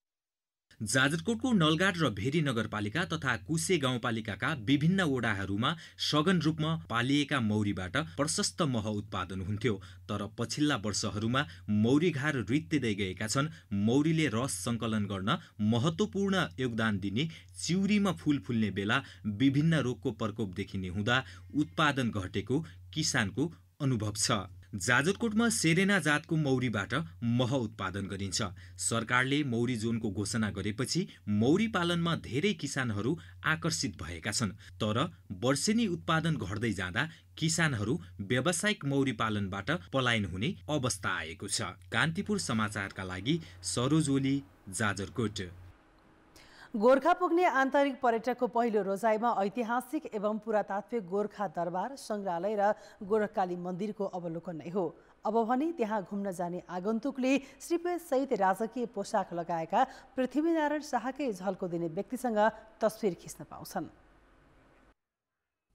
जाजरकोटको नलगाड र भेरी नगरपालिका तथा कुसे गाउँपालिकाका विभिन्न वडाहरूमा सघन रूपमा पालिएका मौरीबाट प्रशस्त मह उत्पादन हुन्थ्यो। तर पछिल्ला वर्षहरूमा मौरीघार रित्तिँदै गएका छन्। मौरीले रस सङ्कलन गर्न महत्त्वपूर्ण योगदान दिने चिउरीमा फूल फुल्ने बेला विभिन्न रोगको प्रकोप देखिने हुँदा उत्पादन घटेको किसानको अनुभव छ। जाजरकोटमा सेरेना जातको मौरीबाट मह उत्पादन गरिन्छ। सरकारले मौरी जोनको घोषणा गरेपछि मौरी पालनमा धेरै किसानहरू आकर्षित भएका छन्। तर वर्षेनी उत्पादन घट्दै जाँदा किसानहरू व्यावसायिक मौरी पालनबाट पलायन हुने अवस्था आएको छ। कान्तिपुर समाचारका लागि सरोज ओली, जाजरकोट। गोर्खा पुग्ने आन्तरिक पर्यटकको पहिलो रोजाइमा ऐतिहासिक एवं पुरातात्विक गोर्खा दरबार, सङ्ग्रहालय र गोरखकाली मन्दिरको अवलोकन नै हो। अब भने त्यहाँ घुम्न जाने आगन्तुकले श्रीपेशसहित राजकीय पोसाक लगाएका पृथ्वीनारायण शाहकै झल्को दिने व्यक्तिसँग तस्बिर खिच्न पाउँछन्।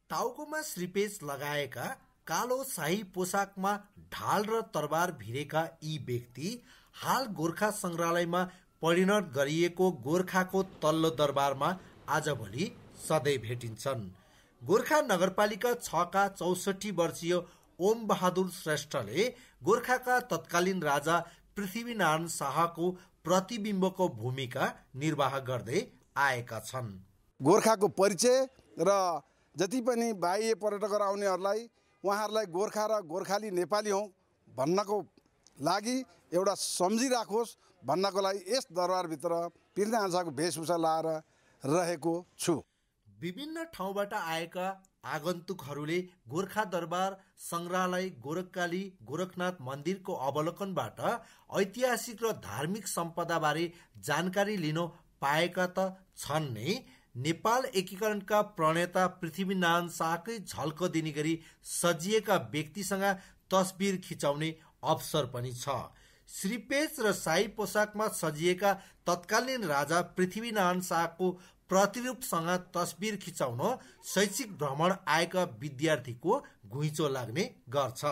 टाउकोमा श्रीपेश लगाएका, कालो शाही पोसाकमा ढाल र तरबार भिरेका यी व्यक्ति हाल गोर्खा सङ्ग्रहालयमा परिणत गरिएको गोर्खाको तल्लो दरबारमा आजभोलि सधैँ भेटिन्छन्। गोर्खा नगरपालिका 6 का 64 वर्षीय ओम बहादुर श्रेष्ठले गोर्खाका तत्कालीन राजा पृथ्वीनारायण शाहको प्रतिबिम्बको भूमिका निर्वाह गर्दै आएका छन्। गोर्खाको परिचय र जति पनि बाह्य पर्यटकहरू आउनेहरूलाई उहाँहरूलाई गोर्खा र गोर्खाली नेपाली हौँ भन्नको लागि एउटा सम्झिराखोस् भन्नको लागि यस दरबारभित्र पृथ्वीनारायण शाहको वेशभूषा लाएर रहेको छु। विभिन्न ठाउँबाट आएका आगन्तुकहरूले गोर्खा दरबार, सङ्ग्रहालय, गोरखकाली, गोरखनाथ मन्दिरको अवलोकनबाट ऐतिहासिक र धार्मिक सम्पदाबारे जानकारी लिन पाएका त छन् नै, नेपाल एकीकरणका प्रणेता पृथ्वीनारायण शाहकै झल्क दिने गरी सजिएका व्यक्तिसँग तस्बिर खिचाउने अवसर पनि छ। श्रीपेश र शाही पोसाकमा सजिएका तत्कालीन राजा पृथ्वीनारायण शाहको प्रतिरूपसँग तस्बिर खिचाउन शैक्षिक भ्रमण आएका विद्यार्थीको घुइँचो लाग्ने गर्छ।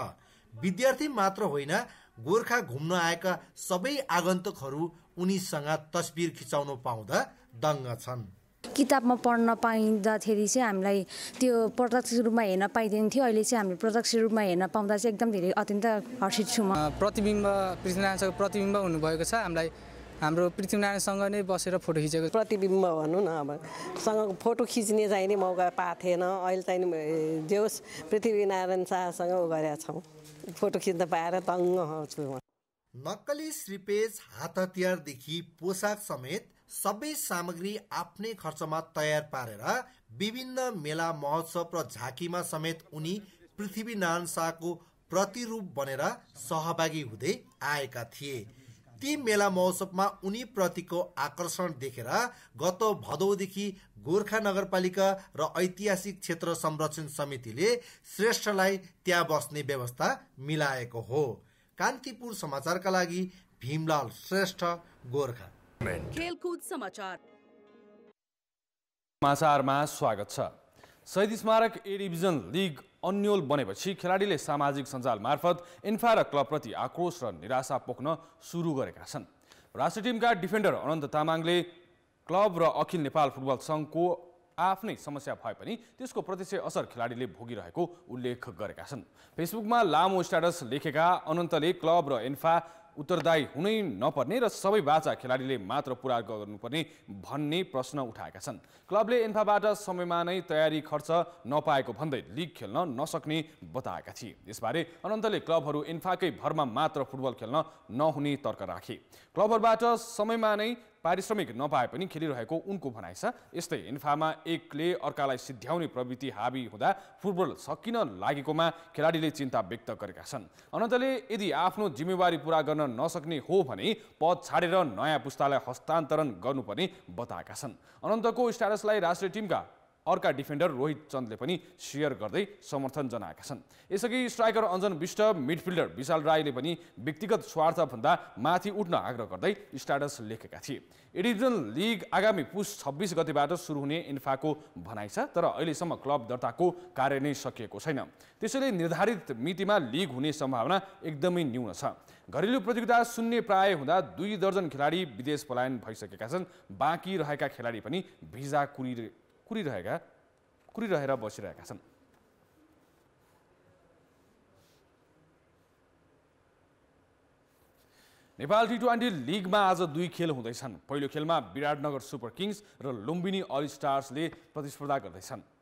विद्यार्थी मात्र होइन, गोर्खा घुम्न आएका सबै आगन्तुकहरू उनीसँग तस्बिर खिचाउन पाउँदा दङ्ग छन्। किताबमा पढ्न पाइँदाखेरि चाहिँ हामीलाई त्यो प्रत्यक्ष रूपमा हेर्न पाइँदैन थियो। अहिले चाहिँ हामीले प्रत्यक्ष रूपमा हेर्न पाउँदा चाहिँ एकदम धेरै अत्यन्त हर्षित छु म। प्रतिबिम्ब पृथ्वीनारायणको प्रतिबिम्ब हुनुभएको छ। हामीलाई हाम्रो पृथ्वीनारायणसँग नै बसेर फोटो खिचेको प्रतिबिम्ब भनौँ न, अब सँग फोटो खिच्ने चाहिँ नि मौका पाएको थिएन। अहिले चाहिँ जे होस् पृथ्वीनारायण शाहसँग उ गरेका छौँ, फोटो खिच्न पाएर दङ्ग छु म। नक्कली श्रीपेश, हात हतियारदेखि पोसाक समेत सबै सामग्री आफ्नै खर्चमा तयार पारेर विभिन्न मेला, महोत्सव र झाँकीमा समेत उनी पृथ्वीनारायण शाहको प्रतिरूप बनेर सहभागी हुँदै आएका थिए। ती मेला महोत्सवमा उनी प्रतिको आकर्षण देखेर गत भदौदेखि गोर्खा नगरपालिका र ऐतिहासिक क्षेत्र संरक्षण समितिले श्रेष्ठलाई त्यहाँ बस्ने व्यवस्था मिलाएको हो। कान्तिपुर समाचारका लागि भीमलाल श्रेष्ठ, गोर्खा। खेलकुद समाचारमा स्वागत छ। शहीद स्मारक ए डिभिजन लिग अन्यल बनेपछि खेलाडीले सामाजिक सञ्जाल मार्फत इन्फा र क्लबप्रति आक्रोश र निराशा पोख्न सुरु गरेका छन्। राष्ट्रिय टिमका डिफेन्डर अनन्त तामाङले क्लब र अखिल नेपाल फुटबल सङ्घको आफ्नै समस्या भए पनि त्यसको प्रत्यक्ष असर खेलाडीले भोगिरहेको उल्लेख गरेका छन्। फेसबुकमा लामो स्ट्याटस लेखेका अनन्तले क्लब र इन्फा उत्तरदायी हुनै नपर्ने र सबै बाचा खेलाडीले मात्र पुरा गर्नुपर्ने भन्ने प्रश्न उठाएका छन्। क्लबले इन्फाबाट समयमा नै तयारी खर्च नपाएको भन्दै लिग खेल्न नसक्ने बताएका थिए। यसबारे अनन्तले क्लबहरू इन्फाकै भरमा मात्र फुटबल खेल्न नहुने तर्क राखे। क्लबहरूबाट समयमा नै पारिश्रमिक नपाए पनि खेलिरहेको उनको भनाइ छ। यस्तै इन्फामा एकले अर्कालाई सिद्ध्याउने प्रवृत्ति हाबी हुँदा फुटबल सकिन लागेकोमा खेलाडीले चिन्ता व्यक्त गरेका छन्। अनन्तले यदि आफ्नो जिम्मेवारी पूरा गर्न नसक्ने हो भने पद छाडेर नयाँ पुस्तालाई हस्तान्तरण गर्नुपर्ने बताएका छन्। अनन्तको स्ट्याटसलाई राष्ट्रिय टिमका अर्का डिफेन्डर रोहित चन्दले पनि सेयर गर्दै समर्थन जनाएका छन्। यसअघि स्ट्राइकर अञ्जन विष्ट, मिडफिल्डर विशाल राईले पनि व्यक्तिगत स्वार्थभन्दा माथि उठ्न आग्रह गर्दै स्ट्याटस लेखेका थिए। ए डिभिजन लिग आगामी पुस 26 गतेबाट सुरु हुने इन्फाको भनाइ छ, तर अहिलेसम्म क्लब दर्ताको कार्य नै सकिएको छैन। त्यसैले निर्धारित मितिमा लिग हुने सम्भावना एकदमै न्यून छ। घरेलु प्रतियोगिता शून्य प्राय हुँदा 2 दर्जन खेलाडी विदेश पलायन भइसकेका छन्। बाँकी रहेका खेलाडी पनि भिजा कुरिरहेर बसिरहेका छन्। नेपाल टी20 लिगमा आज 2 खेल हुँदैछन्। पहिलो खेलमा विराटनगर सुपर किङ्स र लुम्बिनी अल स्टार्सले प्रतिस्पर्धा गर्दैछन्।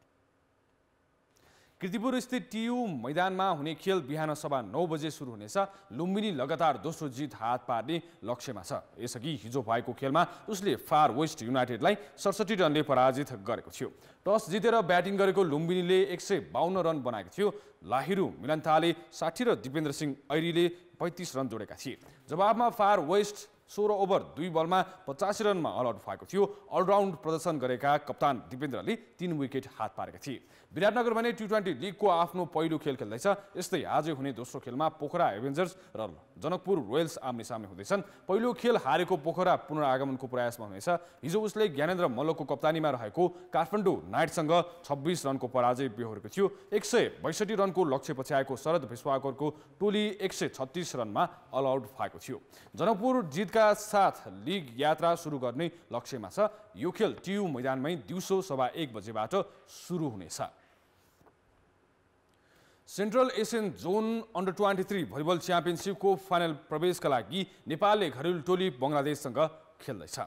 कीर्तिपुर स्थित टियु मैदानमा हुने खेल बिहान 9:15 बजे सुरु हुनेछ। लुम्बिनी लगातार दोस्रो जित हात पार्ने लक्ष्यमा छ। यसअघि हिजो भएको खेलमा उसले फार वेस्ट युनाइटेडलाई 67 रनले पराजित गरेको थियो। टस जितेर ब्याटिङ गरेको लुम्बिनीले 152 रन बनाएको थियो। लाहिरू मिलन्ताले 60 र दिपेन्द्र सिंह ऐरीले 35 रन जोडेका थिए। जवाबमा फार वेस्ट 16 ओभर 2 बलमा 85 रनमा अल आउट भएको थियो। अलराउन्ड प्रदर्शन गरेका कप्तान दिपेन्द्रले 3 विकेट हात पारेका थिए। विराटनगर भने टी20 लिगको आफ्नो पहिलो खेल खेल्दैछ। यस्तै आज हुने दोस्रो खेलमा पोखरा एभेन्जर्स र जनकपुर रोयल्स आम्ने सामने हुँदैछन्। पहिलो खेल हारेको पोखरा पुनरागमनको प्रयासमा हुनेछ। हिजो उसले ज्ञानेन्द्र मल्लको कप्तानीमा रहेको काठमाडौँ नाइटसँग 26 रनको पराजय बेहोरेको थियो। 162 रनको लक्ष्य पछ्याएको शरद विश्वाकरको टोली 136 रनमा अल आउट भएको थियो। जनकपुर जितका साथ लिग यात्रा सुरु गर्ने लक्ष्यमा छ। यो खेल टियु मैदानमै दिउँसो 1:15 बजेबाट सुरु हुनेछ। Central Asian zone under 23 volleyball च्याम्पियनसिपको फाइनल प्रवेशका लागि नेपालले घरेलु टोली बङ्गलादेशसँग खेल्दैछ।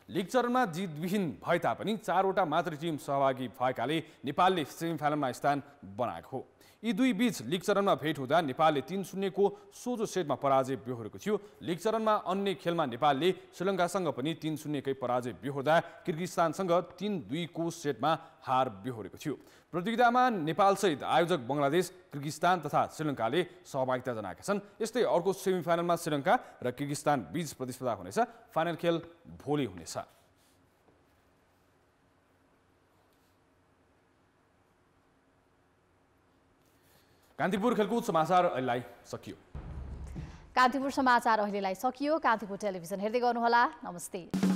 लिग चरणमा जितविहीन भए तापनि 4वटा मात्र टिम सहभागी भएकाले नेपालले सेमिफाइनलमा स्थान बनाएको हो। यी दुई बीच लिग चरणमा भेट हुँदा नेपालले 3-0 को सोझो सेटमा पराजय बेहोरेको थियो। लिग चरणमा अन्य खेलमा नेपालले श्रीलङ्कासँग पनि 3-0 कै पराजय बेहोर्दा किर्गिस्तानसँग 3-2 को सेटमा हार बेहोरेको थियो। प्रतियोगितामा नेपालसहित आयोजक बङ्गलादेश, किर्गिस्तान तथा श्रीलङ्काले सहभागिता जनाएका छन्। यस्तै अर्को सेमिफाइनलमा श्रीलङ्का र किर्गिस्तान बीच प्रतिस्पर्धा हुनेछ। फाइनल खेल भोलि हुनेछ। कान्तिपुर खेलकुद समाचार अहिलेलाई सकियो। कान्तिपुर समाचार अहिलेलाई सकियो। कान्तिपुर टेलिभिजन हेर्दै गर्नुहोला। नमस्ते।